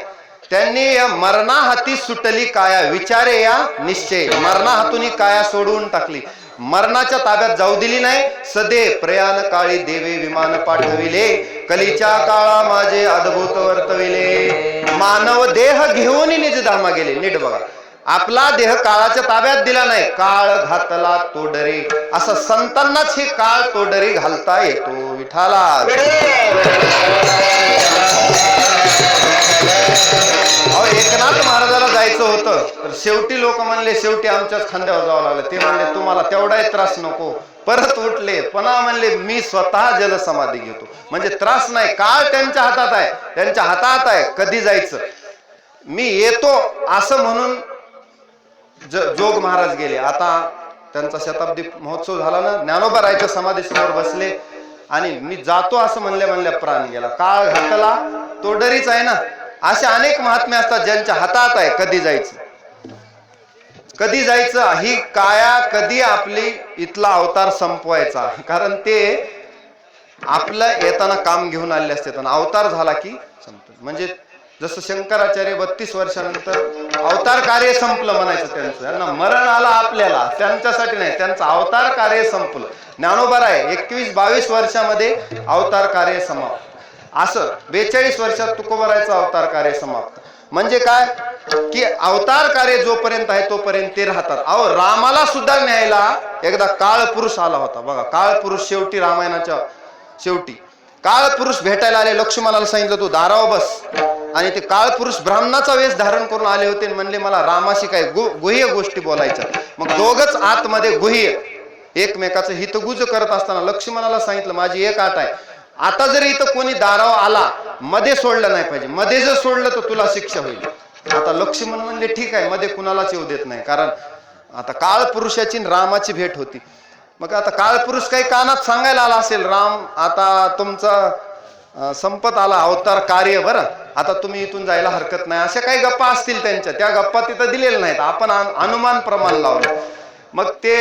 त्यांनी मरणा हाती सुटली काया, विचारे या निश्चय. मरणा हातून काया सोडवून टाकली, मरणाच्या ताब्यात जाऊ दिली नाही. सदे प्रयाण काळी देवे विमान पाठविले, कलीच्या काळा माझे अद्भुत वर्तविले. मानव देह घेऊन निजधामा गेले. नीट बघा, आपला देह काळाच्या ताब्यात दिला नाही. काळ घातला तोडरे, असं संतांनाच हे काळ तोडरे घालता येतो. विठाला एकनाथ महाराजाला जायचं होतं, तर शेवटी लोक म्हणले, शेवटी आमच्याच खांद्यावर जावं लागलं. ते म्हणले तुम्हाला तेवढाही त्रास नको. परत उठले, पुन्हा म्हणले मी स्वतः जलसमाधी घेतो. म्हणजे त्रास नाही, काळ त्यांच्या हातात आहे, त्यांच्या हातात आहे कधी जायचं. मी येतो असं म्हणून जोग महाराज गेले. आता त्यांचा शताब्दी महोत्सव झाला ना, ज्ञानोबा समाधीसमोर बसले आणि मी जातो असं म्हणल्या प्राण गेला. काळ घातला तो डरीच आहे ना. असे अनेक महात्मे असतात ज्यांच्या हातात आहे कधी जायचं कधी जायचं, ही काया कधी आपली इथला अवतार संपवायचा. कारण ते आपलं येताना काम घेऊन आले असते, अवतार झाला की संपत. म्हणजे जसं शंकराचार्य 32 वर्षानंतर अवतार कार्य संपलं म्हणायचं त्यांचं. त्यांना मरण आलं आपल्याला, त्यांच्यासाठी नाही, त्यांचं अवतार कार्य संपलं. ज्ञानोबा आहे 21-22 वर्षामध्ये अवतार कार्य समाप्त. असं 42 वर्षात तुकोबरायचं अवतार कार्य समाप्त. म्हणजे काय की अवतार कार्य जोपर्यंत आहे तोपर्यंत ते राहतात. अहो रामाला सुद्धा न्यायला एकदा काळ पुरुष आला होता बघा. काळ पुरुष शेवटी रामायणाच्या शेवटी काळ पुरुष भेटायला आले. लक्ष्मणाला सांगितलं तू दारावर बस. आणि ते काळ पुरुष ब्राह्मणाचा वेश धारण करून आले होते आणि म्हणले मला रामाशी काय गुह्य गोष्टी बोलायच्या. मग दोघच आतमध्ये गुह्य एकमेकाचं हितगुज करत असताना लक्ष्मणाला सांगितलं माझी एक आट आहे, आता जरी इथं कोणी दारावर आला मध्ये सोडलं नाही पाहिजे, मध्ये जर सोडलं तर तुला शिक्षा होईल. आता लक्ष्मण म्हणले ठीक आहे, मध्ये कुणालाच येऊ देत नाही. कारण आता काळ पुरुषाची रामाची भेट होती. मग आता काळ पुरुष काही कानात सांगायला आला असेल, राम आता तुमचा संपत आला अवतार कार्य, बरं आता तुम्ही इथून जायला हरकत नाही. अशा काही गप्पा असतील त्यांच्या, त्या गप्पा तिथं दिलेल्या नाहीत, आपण अनुमान प्रमाण लावलं. मग ते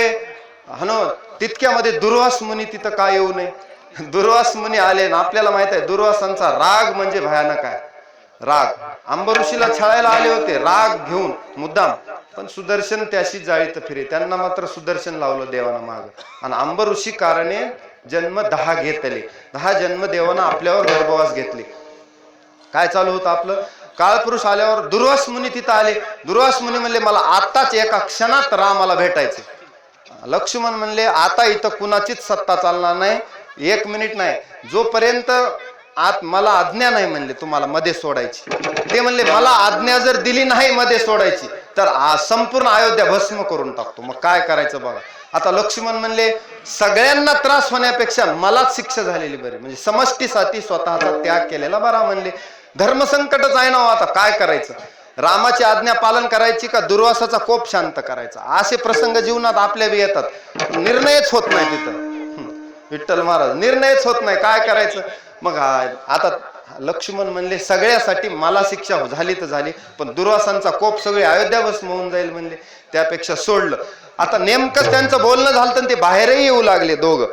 तितक्यामध्ये दुर्वास मुनी तिथं का येऊ नये. दुर्वास मुनी आले ना. आपल्याला माहित आहे दुर्वासांचा राग म्हणजे भयानक आहे. राग अंबऋषीला छळायला आले होते राग घेऊन मुद्दाम, पण सुदर्शन त्याशी जाळीत फिरे. त्यांना मात्र सुदर्शन लावलं देवानं माग. आणि अंबऋषी कारणे जन्म 10 घेतले. 10 जन्म देवानं आपल्यावर गर्भवास घेतले. काय चालू होतं आपलं. काळपुरुष आल्यावर दुर्वास मुनी तिथं आले. दुर्वास मुनी म्हणले मला आताच एका क्षणात रामाला भेटायचे. लक्ष्मण म्हणले आता इथं कुणाचीच सत्ता चालणार नाही, 1 मिनिट नाही, जोपर्यंत आत मला आज्ञा नाही म्हणले तुम्हाला मध्ये सोडायची. ते म्हणले मला आज्ञा जर दिली नाही मध्ये सोडायची तर संपूर्ण अयोध्या भस्म करून टाकतो. मग काय करायचं बघा. आता लक्ष्मण म्हणले सगळ्यांना त्रास होण्यापेक्षा मलाच शिक्षा झालेली बरी, म्हणजे समष्टीसाठी स्वतःचा त्याग केलेला बरा. म्हणले धर्मसंकटच आहे ना, आता काय करायचं. रामाची आज्ञा पालन करायची का दुर्वासाचा कोप शांत करायचा. असे प्रसंग जीवनात आपल्या बी येतात. निर्णयच होत नाही तिथं. विठ्ठल महाराज निर्णयच होत नाही, काय करायचं. मग आता लक्ष्मण म्हणले सगळ्यासाठी मला शिक्षा झाली तर झाली, पण दुर्वासांचा कोप सगळे अयोध्या भस्म होऊन जाईल म्हणले, त्यापेक्षा सोडलं. आता नेमकं त्यांचं बोलणं झालं तर ते बाहेरही येऊ लागले दोघं,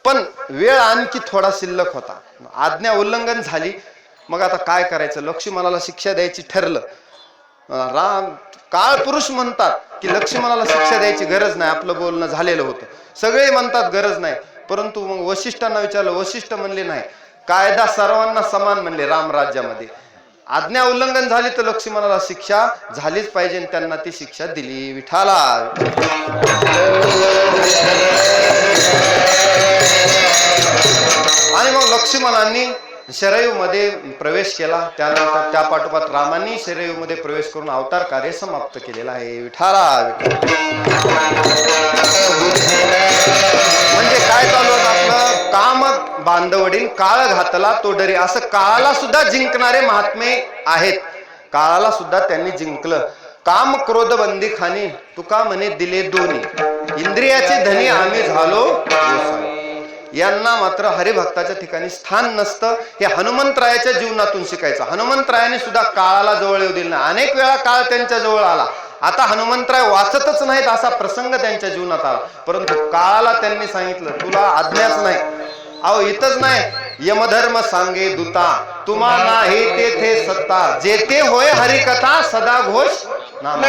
पण वेळ आणखी थोडा शिल्लक होता, आज्ञा उल्लंघन झाली. मग आता काय करायचं. लक्ष्मणाला शिक्षा द्यायची ठरलं. काळ पुरुष म्हणतात की लक्ष्मणाला शिक्षा द्यायची गरज नाही, आपलं बोलणं झालेलं होतं. सगळे म्हणतात गरज नाही, परंतु मग वशिष्ठांना विचारलं. वशिष्ठ म्हणले नाही, कायदा सर्वांना समान म्हणले रामराज्यामध्ये. आज्ञा उल्लंघन झाली तर लक्ष्मणाला शिक्षा झालीच पाहिजे आणि त्यांना ती शिक्षा दिली. विठाला आणि मग लक्ष्मणांनी शरयू मध्ये प्रवेश केला. त्यानंतर त्या पाठोपाठ रामांनी शरयू मध्ये प्रवेश करून अवतार कार्य समाप्त केलेला आहे. विठाला म्हणजे काय चालू होतं आपलं. काम बांधवडीन काळ घातला तो डरे, असं काळाला सुद्धा जिंकणारे महात्मे आहेत. काळाला सुद्धा त्यांनी जिंकलं. काम क्रोध बंदी खानी तुका म्हणे दिले दोन्ही, इंद्रियाचे धनी आम्ही झालो गोसावी. यांना मात्र हरिभक्ताच्या ठिकाणी स्थान नसतं. हे हनुमंतरायाच्या जीवनातून शिकायचं. हनुमंतरायाने सुद्धा काळाला जवळ येऊ दिलं नाही. अनेक वेळा काळ त्यांच्या जवळ आला. आता हनुमंतराय वाचतच नाहीत असा प्रसंग त्यांच्या जीवनात आला, परंतु काळाला त्यांनी सांगितलं तुला आज्ञाच नाही. अहो इथंच नाही, यमधर्म सांगे दूता तुम्हा नाही तेथे सत्ता, जेथे होय हरिकथा सदा घोष नाम.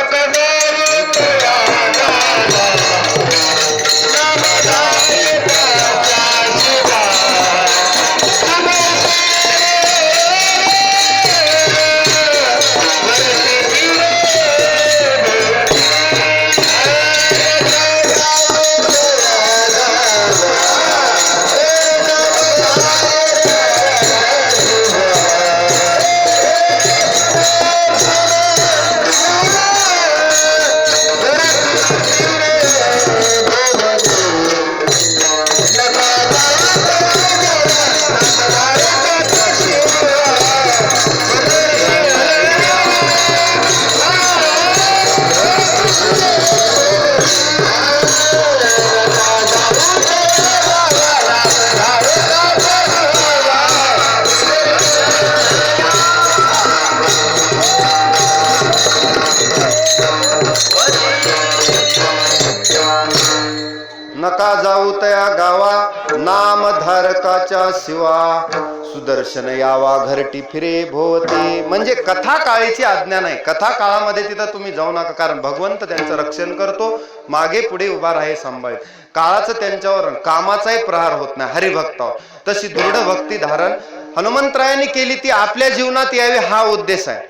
नका जाऊ तया गावा, नामधारकाच्या शिवा, सुदर्शन यावा घरटी फिरे भोवती. म्हणजे कथा काळीची आज्ञा नाही, कथा काळामध्ये तिथं तुम्ही जाऊ नका, कारण भगवंत त्यांचं रक्षण करतो, मागे पुढे उभा राहे सांभाळ. काळाचं त्यांच्यावर कामाचाही प्रहार होत नाही हरिभक्तावर. तशी दृढ भक्ती धारण हनुमंतरायांनी केली, ती आपल्या जीवनात यावी हा उद्देश आहे.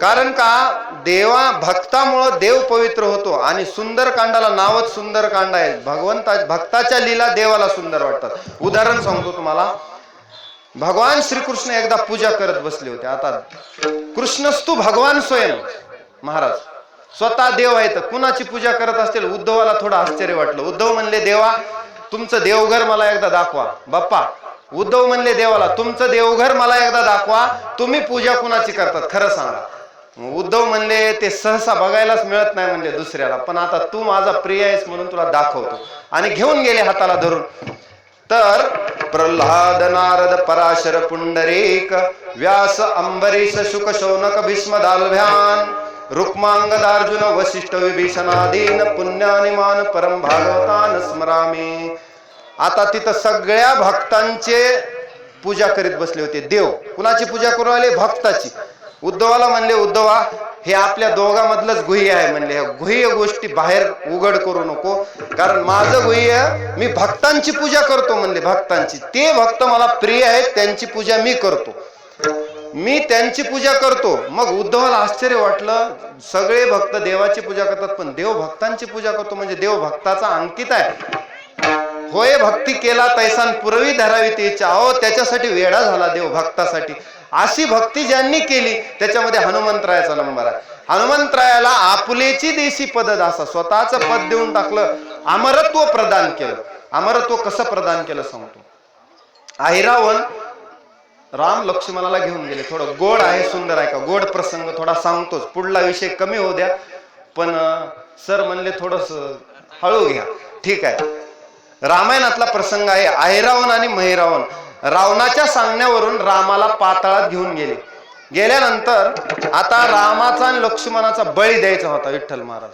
कारण का देवा भक्तामुळं देव पवित्र होतो, आणि सुंदरकांडाला नावच सुंदरकांड आहे. भक्ताच्या लीला देवाला सुंदर वाटतात. उदाहरण सांगतो तुम्हाला. भगवान श्रीकृष्ण एकदा पूजा करत बसले होते. आता कृष्णस्तु भगवान स्वयं, महाराज स्वतः देव आहेत, कुणाची पूजा करत असतील. उद्धवाला थोडं आश्चर्य वाटलं. उद्धव म्हणले, देवा तुमचं देवघर मला एकदा दाखवा. बाप्पा उद्धव म्हणले देवाला, तुमचं देवघर मला एकदा दाखवा, तुम्ही पूजा कुणाची करतात खरं सांगा. उद्धव म्हणले, ते सहसा बघायलाच मिळत नाही म्हणले दुसऱ्याला, पण आता तू माझा प्रिय आहेस म्हणून तुला दाखवतो. आणि घेऊन गेले हाताला धरून. तर प्रल्हाद नारद पराशर पुंडरीक व्यास अंबरीश शुक शौनक भीष्म दालभ्यान रुक्मांगदार्जुन वसिष्ठ विभीषणादीन पुण्यानिमान परम भागवतान स्मरामी. आता तिथं सगळ्या भक्तांचे पूजा करीत बसले होते. देव कुणाची पूजा करू आले? भक्ताची. उद्धवाला म्हणले, उद्धवा हे आपल्या दोघांमधलंच गुह्य आहे म्हणले, गुह्य गोष्टी बाहेर उघड करू नको, कारण माझं गुह्य मी भक्तांची पूजा करतो म्हणले. भक्तांची, ते भक्त मला प्रिय आहेत, त्यांची पूजा मी करतो, मी त्यांची पूजा करतो. मग उद्धवाला आश्चर्य वाटलं, सगळे भक्त देवाची पूजा करतात, पण देव भक्तांची पूजा करतो म्हणजे देव भक्ताचा अंकित आहे. होय भक्ती केला तैसान पुरवी धरावी ती इच्छा. अहो त्याच्यासाठी वेडा झाला देव भक्तासाठी. अशी भक्ती ज्यांनी केली त्याच्यामध्ये हनुमंतरायाचा नंबर आहे. हनुमंतरायाला आपुलेची देशी पद असा स्वतःच पद देऊन टाकलं, अमरत्व प्रदान केलं. अमरत्व कसं प्रदान केलं सांगतो. अहिरावण राम लक्ष्मणाला घेऊन गेले. थोडं गोड आहे, सुंदर आहे का, गोड प्रसंग थोडा सांगतोच, पुढला विषय कमी होऊ द्या, पण सर म्हणले थोडस हळू घ्या. ठीक आहे. रामायणातला प्रसंग आहे. अहिरावण आणि महिरावण रावणाच्या सांगण्यावरून रामाला पाताळात घेऊन गेले. गेल्यानंतर आता रामाचा आणि लक्ष्मणाचा बळी द्यायचा होता. विठ्ठल महाराज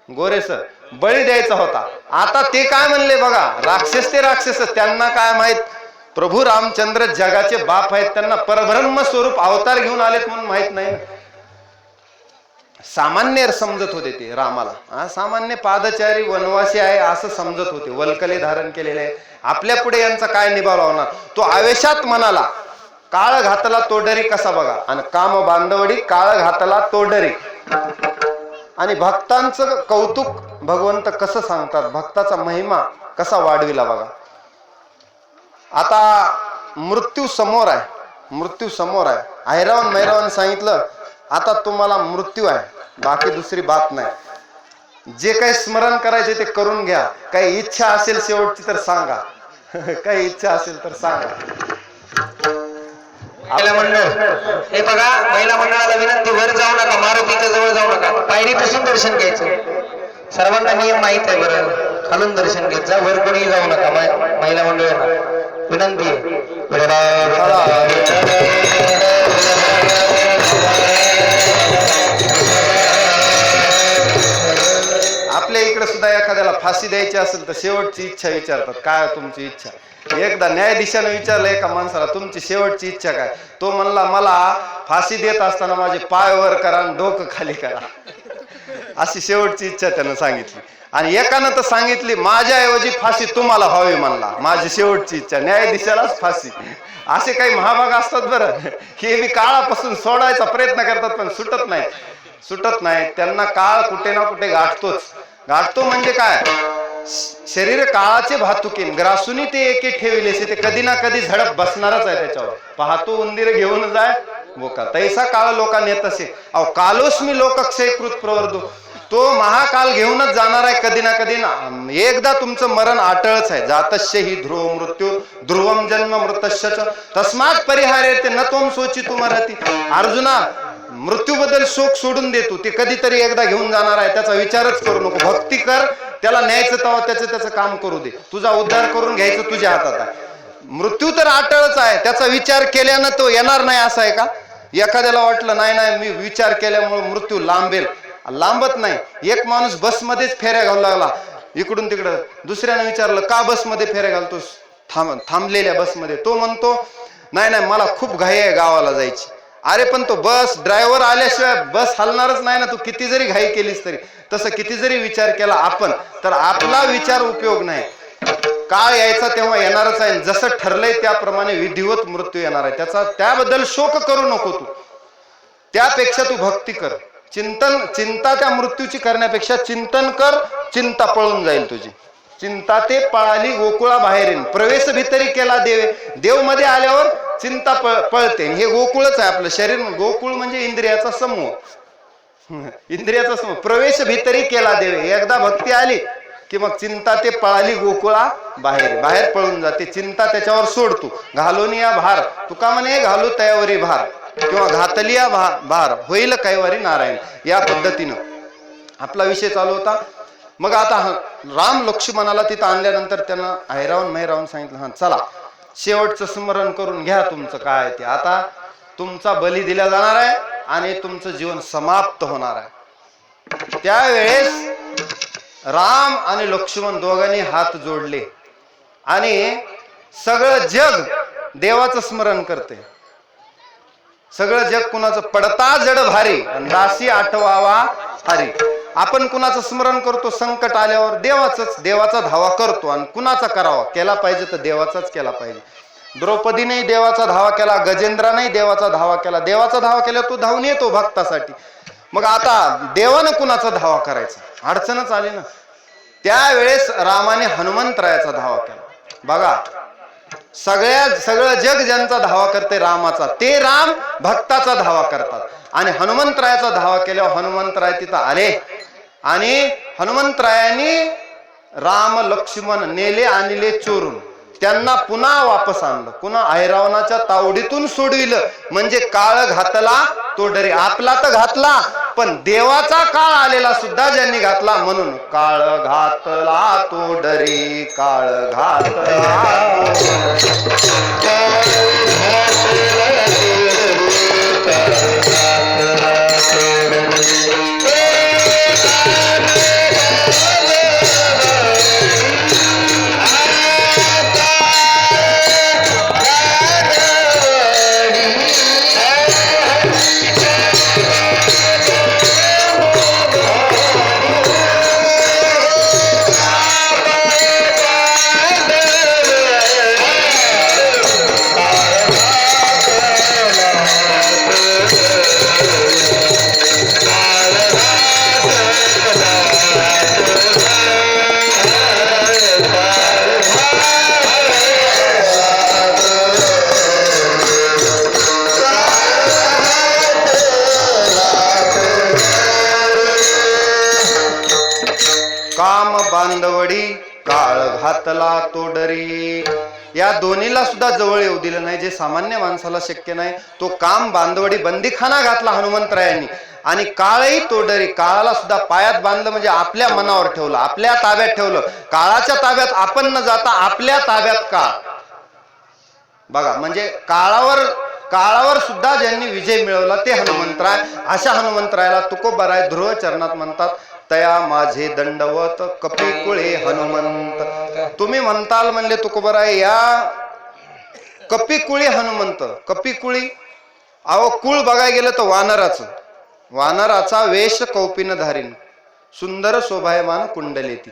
गोरे सर बळी द्यायचा होता. आता ते काय म्हणले बघा, राक्षस ते राक्षस, त्यांना काय माहित प्रभू रामचंद्र जगाचे बाप आहेत, त्यांना परब्रह्म स्वरूप अवतार घेऊन आलेत म्हणून माहित नाही. सामान्य समजत होते ते रामाला, सामान्य पादचारी वनवासी आहे असं समजत होते. वल्कले धारण केलेले आहे, आपल्या पुढे यांचा काय निभाव लावणार. तो आवेशात म्हणाला, काळ घातला तोडरी कसा बघा, आणि काम बांधवडी काळ घातला तोडरी. आणि भक्तांचं कौतुक भगवंत कसं सांगतात, भक्ताचा महिमा कसा वाढविला बघा. आता मृत्यू समोर आहे, मृत्यू समोर आहे. अहिरावण मैरावण सांगितलं, आता तुम्हाला मृत्यू आहे, बाकी दुसरी बात नाही. जे काही स्मरण करायचे ते करून घ्या. काही इच्छा असेल शेवटची तर सांगा, काही इच्छा असेल तर सांगा. महिला मंडळ हे बघा, महिला मंडळाला विनंती, वर जाऊ नका, मारुतीच्या जवळ जाऊ नका, पायरीपासून दर्शन घ्यायचं. सर्वांना नियम माहित आहे बरं, खालून दर्शन घेत जा, वर कोणी जाऊ नका. महिला मंडळाला विनंती आहे. आपल्या इकडे सुद्धा एखाद्याला फाशी द्यायची असेल तर शेवटची इच्छा विचारतात, काय तुमची इच्छा. एकदा न्यायाधीशाने विचारलं एका माणसाला, तुमची शेवटची इच्छा काय. तो म्हणला, मला फाशी देत असताना माझे पाय वर करा आणि डोकं खाली करा, अशी शेवटची इच्छा त्यानं सांगितली. आणि एकानं तर सांगितली, माझ्याऐवजी फाशी तुम्हाला व्हावी म्हणला, माझी शेवटची इच्छा, न्यायाधीशालाच फाशी. असे काही महाभाग असतात बरं, हे बी काळापासून सोडायचा प्रयत्न करतात पण सुटत नाही, सुटत नाही. त्यांना काळ कुठे ना कुठे गाठतोच. गाठतो म्हणजे काय, शरीर काळाचे भातुकीन ग्रासुनी ते एके ठेविले, ते कधी ना कधी झडप बसणारच आहे त्याच्यावर. पाहतो उंदीर घेऊन जाय बोका, तैसा काळ लोका नेत असे. अहो कालोस्मी लोकक्षयकृत प्रवर्धो, तो महाकाल घेऊनच जाणार आहे कधी ना कधी ना. एकदा तुमचं मरण अटळच आहे. जातस्य ही ध्रुव मृत्यू ध्रुवम जन्म मृतस्य तस्मात परिहारे ते न त्वम सोची तुमरती. अर्जुना, मृत्यूबद्दल शोक सोडून देतो, ते कधीतरी एकदा घेऊन जाणार आहे, त्याचा विचारच करू नको. भक्ती कर, त्याला न्यायचं तेव्हा त्याचं काम करू दे, तुझा उद्धार करून घ्यायचं तुझ्या हातात आहे. मृत्यू तर अटळच आहे, त्याचा विचार केल्यानं तो येणार नाही असं आहे का. एखाद्याला वाटलं नाही नाही मी विचार केल्यामुळे मृत्यू लांबेल, लांबत नाही. एक माणूस बसमध्येच फेऱ्या घालू लागला, इकडून तिकडं. दुसऱ्यानं विचारलं का बसमध्ये फेऱ्या घालतोस थांबलेल्या बसमध्ये? तो म्हणतो नाही नाही मला खूप घाई आहे गावाला जायची. अरे पण तो बस ड्रायव्हर आल्याशिवाय बस हलणारच नाही ना. तू किती जरी घाई केलीस तरी, तसं किती जरी विचार केला आपण तर आपला विचार उपयोग नाही. काळ यायचा तेव्हा येणारच आहे. जसं ठरलंय त्याप्रमाणे विधिवत मृत्यू येणार आहे. त्याबद्दल शोक करू नको तू. त्यापेक्षा तू भक्ती कर. चिंता त्या मृत्यूची करण्यापेक्षा चिंतन कर. चिंता पळून जाईल तुझी. चिंता ते पळाली गोकुळा बाहेरीन, प्रवेश भितरी केला देवे. देव मध्ये आल्यावर चिंता पळते. हे गोकुळच आहे आपलं शरीर. गोकुळ म्हणजे इंद्रियाचा समूह. इंद्रियाचा समूह. प्रवेश भितरी केला देवे. एकदा भक्ती आली की मग चिंता ते पळाली गोकुळा बाहेर पळून जाते. चिंता त्याच्यावर सोडतो. घालून या भार, तुका म्हणे घालू तयावरी भार, किंवा घातली या भार होईल कैवारी नारायण. या पद्धतीनं आपला विषय चालू होता. मग आता राम लक्ष्मणाला तिथं आणल्यानंतर त्यांना ऐरावून मैरावून सांगितलं, हा चला शेवटचं स्मरण करून घ्या तुमचं काय ते. आता तुमचा बली दिला जाणार आहे आणि तुमचं जीवन समाप्त होणार आहे. त्यावेळेस राम आणि लक्ष्मण दोघांनी हात जोडले आणि सगळं जग देवाचं स्मरण करते. सगळं जग कुणाचं? पडता जड भारी दासी आठवावा हरी. आपण कुणाचं स्मरण करतो? संकट आल्यावर देवाचा धावा करतो. आणि कुणाचा करावा? केला पाहिजे तर देवाचाच केला पाहिजे. द्रौपदीने देवाचा धावा केला, गजेंद्राने देवाचा धावा केला. देवाचा धावा केला तो धावून येतो भक्तासाठी. मग आता देवानं कुणाचा धावा करायचा? अडचणच आली ना. त्यावेळेस रामाने हनुमंतरायाचा धावा केला. बघा सगळं जग ज्यांचा धावा करते रामाचा, ते राम भक्ताचा धावा करतात. आणि हनुमंतरायाचा धावा केल्यावर हनुमंतराय तिथं आले आणि हनुमंतरायांनी राम लक्ष्मण नेले आणले चोरून. त्यांना पुन्हा वापस आणलं. पुन्हा ऐरावनाच्या तावडीतून सोडविलं. म्हणजे काळ घातला तो डरे. आपला तर घातला पण देवाचा काळ आलेला सुद्धा ज्यांनी घातला. म्हणून काळ घातला तो डरे, काळ घातला काम बांधवडी काळ घातला तो डरी. या दोन्हीला सुद्धा जवळ येऊ दिलं नाही, जे सामान्य माणसाला शक्य नाही. तो काम बांधवडी बंदीखाना घातला हनुमंतरायांनी. आणि काळही तो डरी. काळाला सुद्धा पायात बांधलं म्हणजे आपल्या मनावर ठेवलं, आपल्या ताब्यात ठेवलं. काळाच्या ताब्यात आपण न जाता आपल्या ताब्यात काळ. बघा म्हणजे काळावर सुद्धा ज्यांनी विजय मिळवला ते हनुमंतराय. अशा हनुमंतरायाला तुकोबाराय ध्रुव चरणात म्हणतात, तया माझे दंडवत कपिकुळे हनुमंत. तुम्ही म्हणताल म्हणले तुकोबाराय या कपिकुळी हनुमंत. कपिकुळी अहो कुळ बघायला गेलं तर वानराचा वेश कौपिन धारीन, सुंदर शोभायमान कुंडलेती.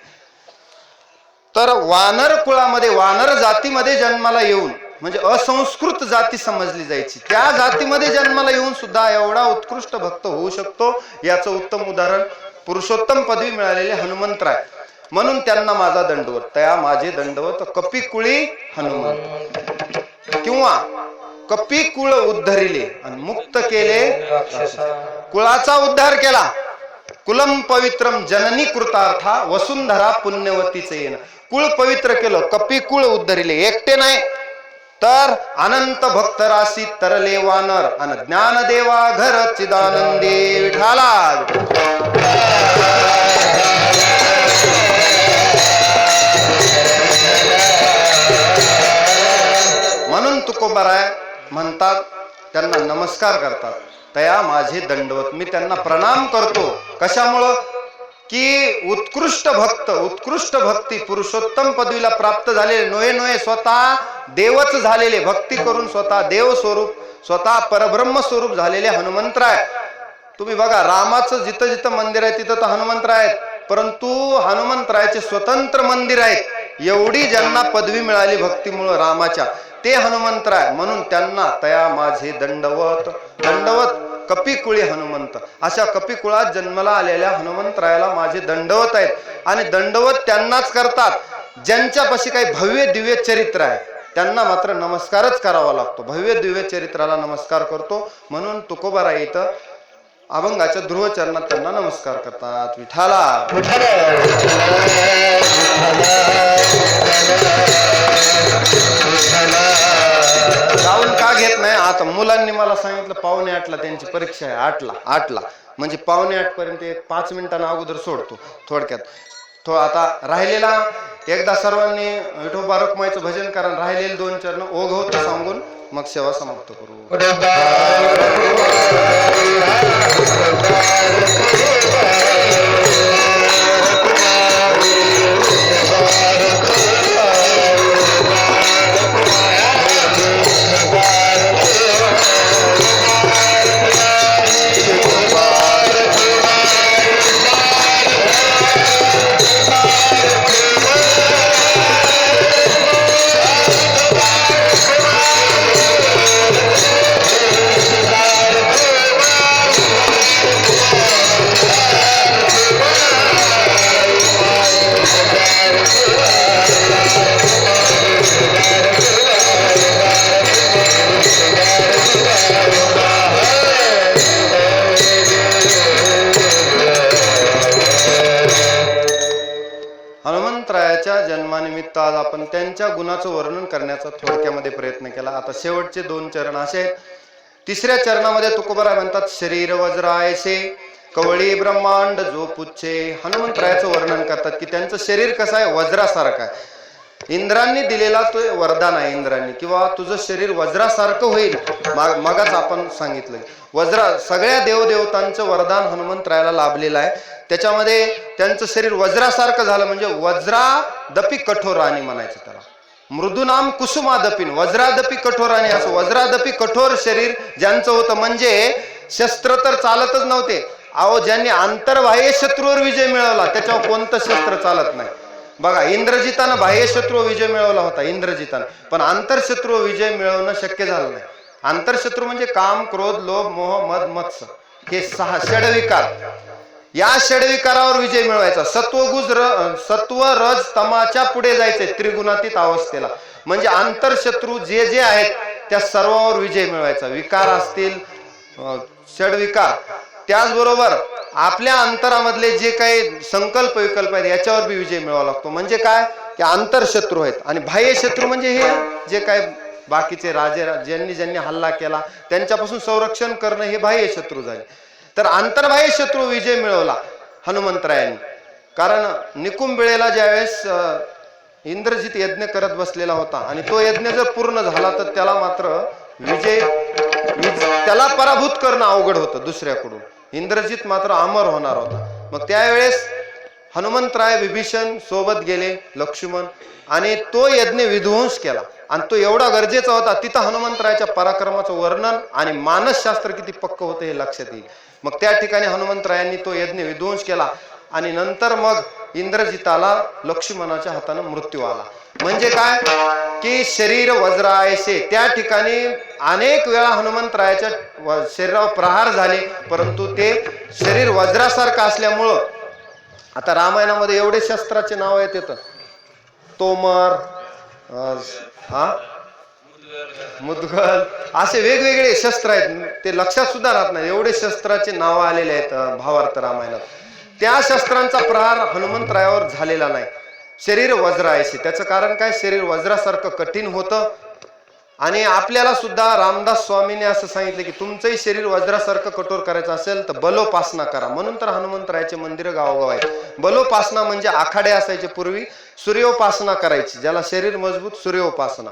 तर वानर कुळामध्ये, वानर जातीमध्ये जन्माला येऊन म्हणजे असंस्कृत जाती समजली जायची, त्या जातीमध्ये जन्माला येऊन सुद्धा एवढा उत्कृष्ट भक्त होऊ शकतो, याचं उत्तम उदाहरण पुरुषोत्तम पदवी मिळालेले हनुमंतराय. म्हणून त्यांना माझा दंडवत. तया माझे दंडवत कपिकुळी हनुमंत. किंवा कपिकुळ उद्धरिले आणि मुक्त केले, कुळाचा उद्धार केला. कुलम पवित्रम जननी कृतार्था वसुंधरा पुण्यवतीचे येण. कुळ पवित्र केलं, कपिकुळ उद्धरिले. एकटे नाही तर अनंत भक्त राशी तरले वानर आणि ज्ञानदेवा घर चिदानंदी विठाला. म्हणून तुकोबाराय म्हणतात, त्यांना नमस्कार करतात, तया माझे दंडवत. मी त्यांना प्रणाम करतो. कशामुळं? की उत्कृष्ट भक्ती पुरुषोत्तम पदवीला प्राप्त झालेले नोहे नोहे स्वतः देवच झालेले, भक्ती करून स्वतः देव स्वरूप, स्वतः परब्रह्म स्वरूप झालेले हनुमंतराय. तुम्ही बघा, रामाचं जिथं जिथं मंदिर आहे तिथं तर हनुमंतराय आहेत, परंतु हनुमंतरायाचे स्वतंत्र मंदिर आहेत. एवढी ज्यांना पदवी मिळाली भक्तीमुळे रामाच्या, ते हनुमंतराय. म्हणून त्यांना तया माझे दंडवत. कपिकुळी हनुमंत, अशा कपिकुळात जन्माला आलेल्या हनुमंतरायाला माझे दंडवत आहेत. आणि दंडवत त्यांनाच करतात ज्यांच्यापाशी काही भव्य दिव्य चरित्र आहे, त्यांना मात्र नमस्कारच करावा लागतो. भव्य दिव्य चरित्राला नमस्कार करतो. म्हणून तुकोबाराय इथं अभंगाच्या ध्रुव चरणात त्यांना नमस्कार करतात. विठाला जाऊन का घेत नाही? आता मुलांनी मला सांगितलं 7:45 त्यांची परीक्षा आहे, 8ला म्हणजे 7:45 पर्यंत 5 मिनिटांना अगोदर सोडतो. थोडक्यात आता राहिलेला एकदा सर्वांनी विठोबा रखुमाईचं भजन करा, राहिलेले 2 चरण ओघवत सांगून मग सेवा समाप्त करू. हनुमंतरायाच्या जन्मानिमित्त आज आपण त्यांच्या गुणाचं वर्णन करण्याचा थोडक्यामध्ये प्रयत्न केला. आता शेवटचे 2 चरण असे आहेत. 3ऱ्या चरणामध्ये तुकोबाराय म्हणतात, शरीर वज्रायसे कवळी ब्रह्मांड जो पुच्छे. हनुमंतरायाचं वर्णन करतात की त्यांचं शरीर कसं आहे, वज्रासारखं आहे. इंद्रांनी दिलेला तो वरदान आहे, इंद्रांनी, किंवा तुझं शरीर वज्रासारखं होईल. मगच आपण सांगितलं सगळ्या देवदेवतांचं वरदान हनुमंतरायाला लाभलेलं आहे. त्याच्यामध्ये त्यांचं शरीर वज्रासारखं झालं म्हणजे वज्रादपी कठोरानी म्हणायचं त्याला. मृदुनाम कुसुमादपीन, वज्रादपी कठोरानी, असं वज्रादपी कठोर शरीर ज्यांचं होतं. म्हणजे शस्त्र तर चालतच नव्हते. ज्यांनी आंतरबाह्य शत्रूवर विजय मिळवला त्याच्यावर कोणतं शस्त्र चालत नाही. बघा, इंद्रजितानं बाह्य शत्रू विजय मिळवला होता, इंद्रजितानं, पण आंतरशत्रू विजय मिळवणं शक्य झालं नाही. आंतरशत्रू म्हणजे काम, क्रोध, लोभ, मोह, मद, मत्स्य, हे 6 षडविकार. या षडविकारावर विजय मिळवायचा. सत्व रज तमाच्या पुढे जायचंय त्रिगुणातीत अवस्थेला. म्हणजे आंतरशत्रू जे जे आहेत त्या सर्वांवर विजय मिळवायचा. विकार असतील, षडविकार, त्याचबरोबर आपल्या अंतरामधले जे काही संकल्प विकल्प आहेत याच्यावर बी विजय मिळवावा लागतो. म्हणजे काय की आंतरशत्रू आहेत. आणि बाह्य शत्रू म्हणजे हे जे काय बाकीचे राजे, ज्यांनी हल्ला केला त्यांच्यापासून संरक्षण करणं, हे बाह्य शत्रू झाले. तर आंतरबाह्य शत्रू विजय मिळवला हनुमंतरायांनी. कारण निकुंबिळेला ज्यावेळेस इंद्रजित यज्ञ करत बसलेला होता आणि तो यज्ञ जर पूर्ण झाला तर त्याला मात्र त्याला पराभूत करणं अवघड होतं दुसऱ्याकडून. इंद्रजित मात्र अमर होणार होता. मग त्यावेळेस हनुमंतराय विभीषण सोबत गेले, लक्ष्मण, आणि तो यज्ञ विध्वंस केला. आणि तो एवढा गरजेचा होता. तिथं हनुमंतरायाच्या पराक्रमाचं वर्णन आणि मानसशास्त्र किती पक्क होतं हे लक्षात येईल. मग त्या ठिकाणी हनुमंतरायांनी तो यज्ञ विध्वंस केला आणि नंतर मग इंद्रजिताला लक्ष्मणाच्या हाताने मृत्यू आला. म्हणजे काय की शरीर वज्रायसे, त्या ठिकाणी अनेक वेळा हनुमंतरायाच्या शरीरावर प्रहार झाले, परंतु ते शरीर वज्रासारखं असल्यामुळं, आता रामायणामध्ये एवढे शस्त्राचे नाव येतात, तोमर, मुदगल, असे वेगवेगळे शस्त्र आहेत. ते लक्षात सुद्धा राहत नाही, एवढे शस्त्राचे नाव आलेले आहेत भावार्थ रामायणात. त्या शस्त्रांचा प्रहार हनुमंतरायावर झालेला नाही. शरीर वज्रायसे, त्याचं कारण काय, शरीर वज्रासारखं कठीण होतं. आणि आपल्याला सुद्धा रामदास स्वामीने असं सांगितलं की तुमचंही शरीर वज्रासारखं कठोर करायचं असेल तर बलोपासना करा. म्हणून तर हनुमंतरायाचे मंदिर गावोगाव आहेत. बलोपासना म्हणजे आखाडे असायचे पूर्वी, सूर्योपासना करायची, ज्याला शरीर मजबूत, सूर्योपासना.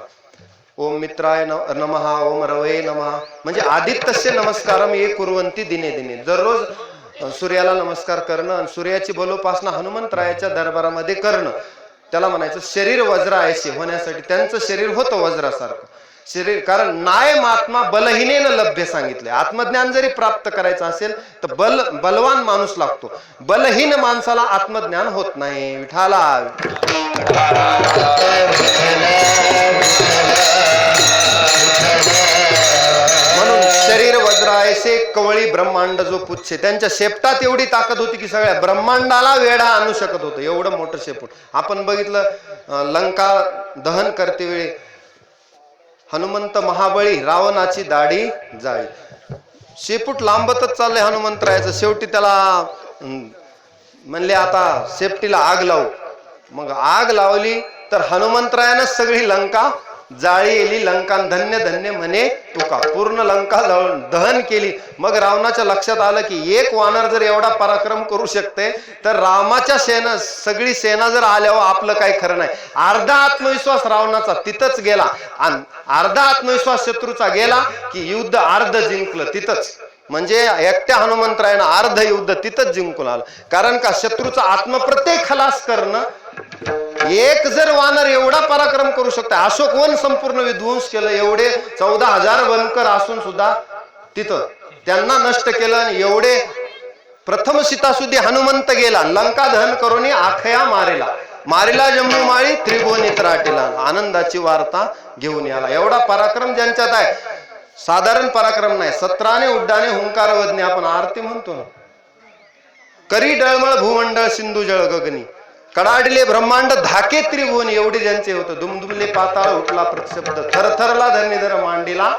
ओम मित्राय नमः, ओम रवये नमः, म्हणजे आदित्यस्य नमस्कारम ये कुर्वंती दिने दिने. दररोज सूर्याला नमस्कार करणं आणि सूर्याची बलोपासना हनुमंतरायाच्या दरबारामध्ये करणं, त्याला म्हणायचं शरीर वज्रायसे होण्यासाठी. त्यांचं शरीर होतं वज्रासारखं शरीर, कारण नायम आत्मा बलहीनेनं लभ्य सांगितले. आत्मज्ञान जरी प्राप्त करायचं असेल तर बलवान माणूस लागतो. बलहीन माणसाला आत्मज्ञान होत नाही. विठाला म्हणून शरीर वज्रायसे कवळी ब्रह्मांड जो पुच्छे. त्यांच्या शेपटात एवढी ताकद होती की सगळ्या ब्रह्मांडाला वेढा आणू शकत होतं, एवढं मोठं शेपूट. आपण बघितलं लंका दहन करते वेळी हनुमंत महाबळी रावणाची दाढी जाळी. शेपूट लांबतच चाललंय हनुमंतरायाचं. शेवटी त्याला म्हणले आता शेपटीला आग लावू. मग आग लावली तर हनुमंतरायानं सगळी लंका जाळी लंका धन्य धन्य म्हणे तुका. पूर्ण लंका दहन केली. मग रावणाच्या लक्षात आलं की एक वानर जर एवढा पराक्रम करू शकते तर रामाच्या सगळी सेना जर आल्यावर आपलं काही खरं नाही. अर्धा आत्मविश्वास रावणाचा तिथंच गेला आणि अर्धा आत्मविश्वास शत्रूचा गेला की युद्ध अर्ध जिंकलं तिथंच. म्हणजे एकट्या हनुमंतरायानं अर्ध युद्ध तिथंच जिंकून आलं. कारण का शत्रूचा आत्मप्रत्यय खलास करणं. एक जर वानर एवढा पराक्रम करू शकतो. अशोक वन संपूर्ण विध्वंस केलं. एवढे 14,000 वनकर असून सुद्धा तिथं त्यांना नष्ट केलं. आणि एवढे प्रथम सीतासुद्धी हनुमंत गेला लंका दहन करून आखया मारेला जम्मू माळी त्रिभुवनी त्राटीला. आनंदाची वार्ता घेऊन आला. एवढा पराक्रम ज्यांच्यात आहे. साधारण पराक्रम नाही. 17 उड्डाणे हुंकार वदने आपण आरती म्हणतो ना. करी डळमळ भूमंडळ सिंधू जळ गगनी कडाडले ब्रह्मांड धाके त्रिभुवन. एवढे ज्यांचे होतं. दुमदुमले पाताळ उठला प्रतिशब्द थरथरला धरणीधर मांडीला.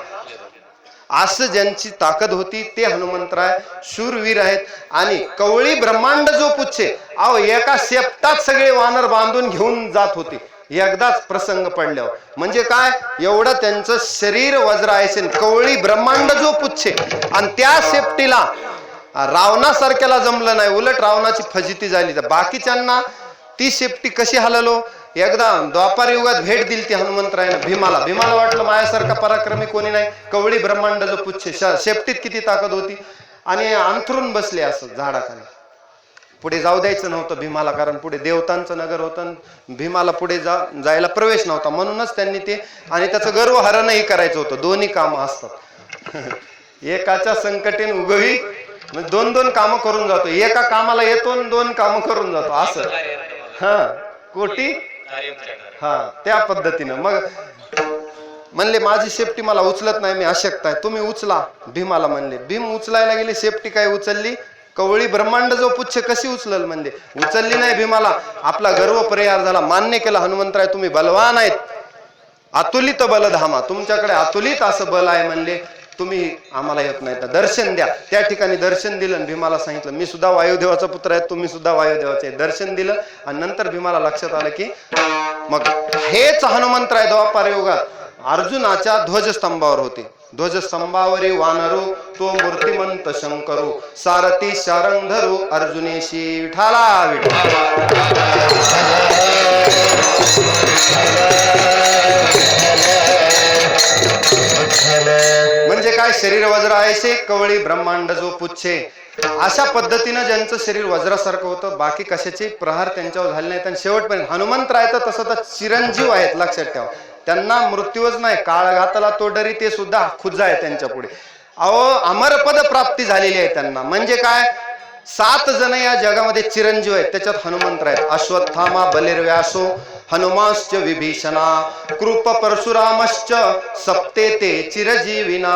असं ज्यांची ताकद होती ते हनुमंतराय शूरवीर आहेत. आणि कवळी ब्रह्मांड जो पुच्छे अहो एका शेपटात सगळे वानर बांधून घेऊन जात होते एकदाच प्रसंग पडल्यावर. म्हणजे काय एवढं त्यांचं शरीर वज्रायसे कवळी ब्रह्मांड जो पुच्छे. आणि त्या शेपटीला रावणासारख्याला जमलं नाही. उलट रावणाची फजिती झाली. तर बाकीच्यांना ती शेपटी कशी हललो. एकदा द्वापार युगात भेट दिली ती हनुमंतरायानं भीमाला वाटलं माझ्यासारखा पराक्रमी कोणी नाही. कवळी ब्रह्मांड जो पुच्छे शेपटीत किती ताकद होती. आणि अंथरून बसले असं झाडाखाली. पुढे जाऊ द्यायचं नव्हतं भीमाला, कारण पुढे देवतांचं नगर होतं. भीमाला पुढे जायला प्रवेश नव्हता. म्हणूनच त्यांनी ते आणि त्याचं गर्वहरणही करायचं होतं. दोन्ही कामं असतात. एकाच्या संकटेन उगवी दोन कामं करून जातो. एका कामाला येतो आणि 2 कामं करून जातो असं. हा कोटी हा त्या पद्धतीनं. मग म्हणले माझी शेपटी मला उचलत नाही, मी अशक्त आहे, तुम्ही उचला. भीमाला म्हणले. भीम उचलायला गेले. शेपटी काय उचलली. कवळी ब्रह्मांड जो पुच्छ कशी उचलल म्हणजे उचलली नाही. भीमाला आपला गर्व परिहार झाला. मान्य केला हनुमंतराय तुम्ही बलवान आहेत. अतुलित बलधामा तुमच्याकडे अतुलित असं बल आहे. म्हणले तुम्ही आम्हाला येत नाही तर दर्शन द्या. त्या ठिकाणी दर्शन दिलं. भीमाला सांगितलं मी सुद्धा वायुदेवाचा पुत्र आहे, तुम्ही सुद्धा वायुदेवाचे. दर्शन दिलं. आणि नंतर भीमाला लक्षात आलं की मग हेच हनुमंतराय द्वापार युगात अर्जुनाच्या ध्वजस्तंभावर होते. ध्वजस्तंभावरी वानरू तो मूर्तिमंत शंकरू सारथी शारंग धरू अर्जुनेशी. विठाला म्हणजे काय शरीर वज्र आहे कवळी ब्रह्मांड जो पुच्छे. अशा पद्धतीनं ज्यांचं शरीर वज्रासारखं होतं. बाकी कशाचे प्रहार त्यांच्यावर झाले नाहीत. आणि शेवटपर्यंत हनुमंतराय तर तसं तर चिरंजीव आहेत. लक्षात ठेवा. त्यांना मृत्यूच नाही. काळ घातला तो डरी ते सुद्धा खुजा आहे त्यांच्या पुढे. अहो अमरपद प्राप्ती झालेली आहे त्यांना. म्हणजे काय 7 जण या जगामध्ये चिरंजीव आहेत. त्याच्यात हनुमंतराय अश्वत्थामा बलिर्व्यासो हनुमाश्च विभीषणा कृप परशुरामश्च सप्ते ते चिरजीविना.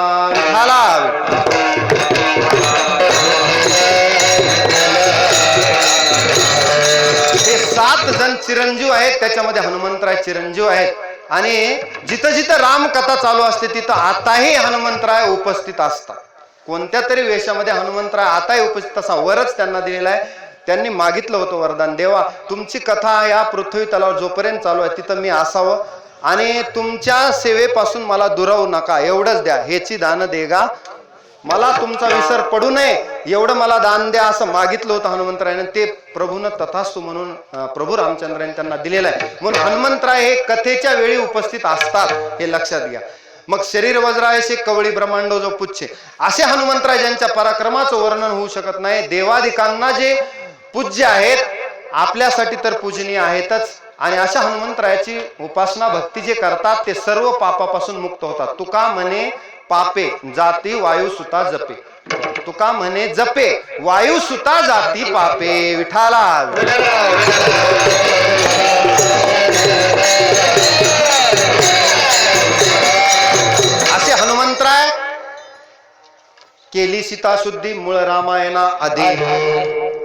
हे 7 जण चिरंजीव आहेत. त्याच्यामध्ये हनुमंतराय चिरंजीव आहेत. आणि जिथं जिथं रामकथा चालू असते तिथं आताही हनुमंतराय उपस्थित असतात. कोणत्या तरी वेशामध्ये हनुमंतराय आताही उपस्थित असा वरच त्यांना दिलेला आहे. त्यांनी मागितलं होतं वरदान देवा तुमची कथा या पृथ्वी तलावर जोपर्यंत चालू आहे तिथं मी असावं आणि तुमच्या सेवेपासून मला दुरावू नका एवढंच द्या. ह्याची दान देगा मला तुमचा विसर पडू नये एवढं मला दान द्या असं मागितलं होतं हनुमंतरायाने. ते प्रभूनं तथास्तु म्हणून प्रभू रामचंद्राने त्यांना दिलेलं आहे. म्हणून हनुमंतराय हे कथेच्या वेळी उपस्थित असतात हे लक्षात घ्या. मग शरीर वज्रायसे कवळी ब्रह्मांडो जो पुच्छे, असे हनुमंतराय ज्यांच्या पराक्रमाचं वर्णन होऊ शकत नाही. देवादिकांना जे पूज्य आहेत, आपल्यासाठी तर पूजनीय आहेतच. आणि अशा हनुमंतरायाची उपासना भक्ती जे करतात ते सर्व पापापासून मुक्त होतात. तुका म्हणे पापे जाती वायू सुता जपे, तुका म्हणे जपे वायू सुता जाती पापे. विठाला असे हनुमंतराय केली सीता शुद्धी मूळ रामायणा आधी,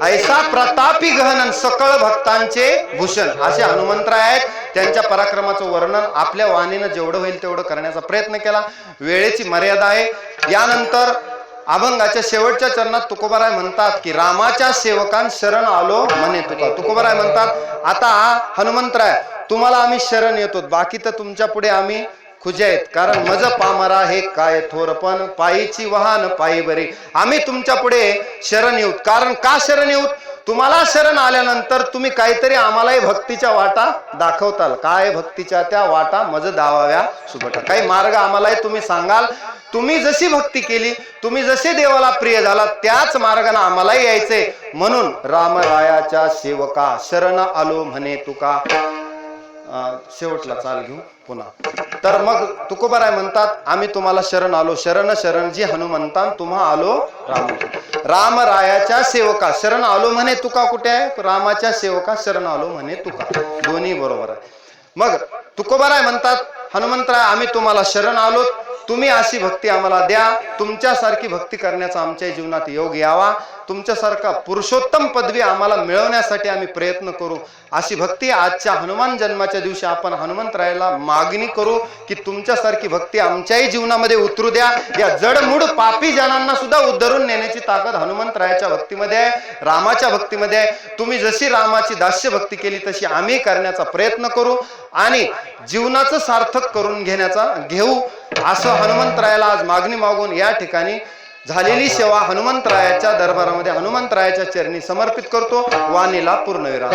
ऐसा प्रतापी गहन सकळ भक्तांचे भूषण. असे हनुमंतराय आहेत. त्यांच्या पराक्रमाचं वर्णन आपल्या वाणीनं जेवढं होईल तेवढं करण्याचा प्रयत्न केला. वेळेची मर्यादा आहे. यानंतर अभंगाच्या शेवटच्या चरणात तुकोबाराय म्हणतात की रामाच्या सेवकां शरण आलो म्हणे तुका. तुकोबाराय म्हणतात आता हनुमंतराय तुम्हाला आम्ही शरण येतो, बाकी तर तुमच्या पुढे आम्ही खुजे आहेत. कारण मज पामरा हे काय थोरपण पायीची वाहन पायी बरे. आम्ही तुमच्या पुढे शरण येऊत. कारण का शरण येऊत? तुम्हाला शरण आल्यानंतर तुम्ही काहीतरी आम्हालाही भक्तीच्या वाटा दाखवताल. काय भक्तीच्या त्या वाटा मज दावाव्या सुबटा. काही मार्ग आम्हालाही तुम्ही सांगाल. तुम्ही जशी भक्ती केली, तुम्ही जसे देवाला प्रिय झाला, त्याच मार्गाने आम्हालाही यायचे. म्हणून रामरायाच्या सेवका शरण आलो म्हणे तुका. शेवटला चाल घेऊ पुन्हा. तर मग तुकोबाराय म्हणतात आम्ही तुम्हाला शरण आलो. शरण शरण जी हनुमंतान तुम्हा आलो राम. रामरायाच्या सेवका शरण आलो म्हणे तुका कुठे आहे? रामाच्या सेवका शरण आलो म्हणे तुका. दोन्ही बरोबर आहे. मग तुकोबाराय म्हणतात हनुमंतराय आम्ही तुम्हाला शरण आलो, तुम्ही अशी भक्ती आम्हाला द्या. तुमच्यासारखी भक्ती करण्याचा आमच्या जीवनात योग यावा. तुमच्यासारखा पुरुषोत्तम पदवी आम्हाला मिळवण्यासाठी आम्ही प्रयत्न करू. अशी भक्ती आजच्या हनुमान जन्माच्या दिवशी आपण हनुमंतरायाला मागणी करू की तुमच्यासारखी भक्ती आमच्याही जीवनामध्ये उतरू द्या. या जडमूड पापी जनांना सुद्धा उद्धरून नेण्याची ताकद हनुमंतरायाच्या भक्तीमध्ये आहे, रामाच्या भक्तीमध्ये आहे. तुम्ही जशी रामाची दास्य भक्ती केली तशी आम्ही करण्याचा प्रयत्न करू आणि जीवनाचं सार्थक करून घेऊ. असं हनुमंतरायाला आज मागणी मागून या ठिकाणी झालेली सेवा हनुमंतरायाच्या दरबारामध्ये हनुमंतरायाच्या चरणी समर्पित करतो. वाणीला पूर्णविराम.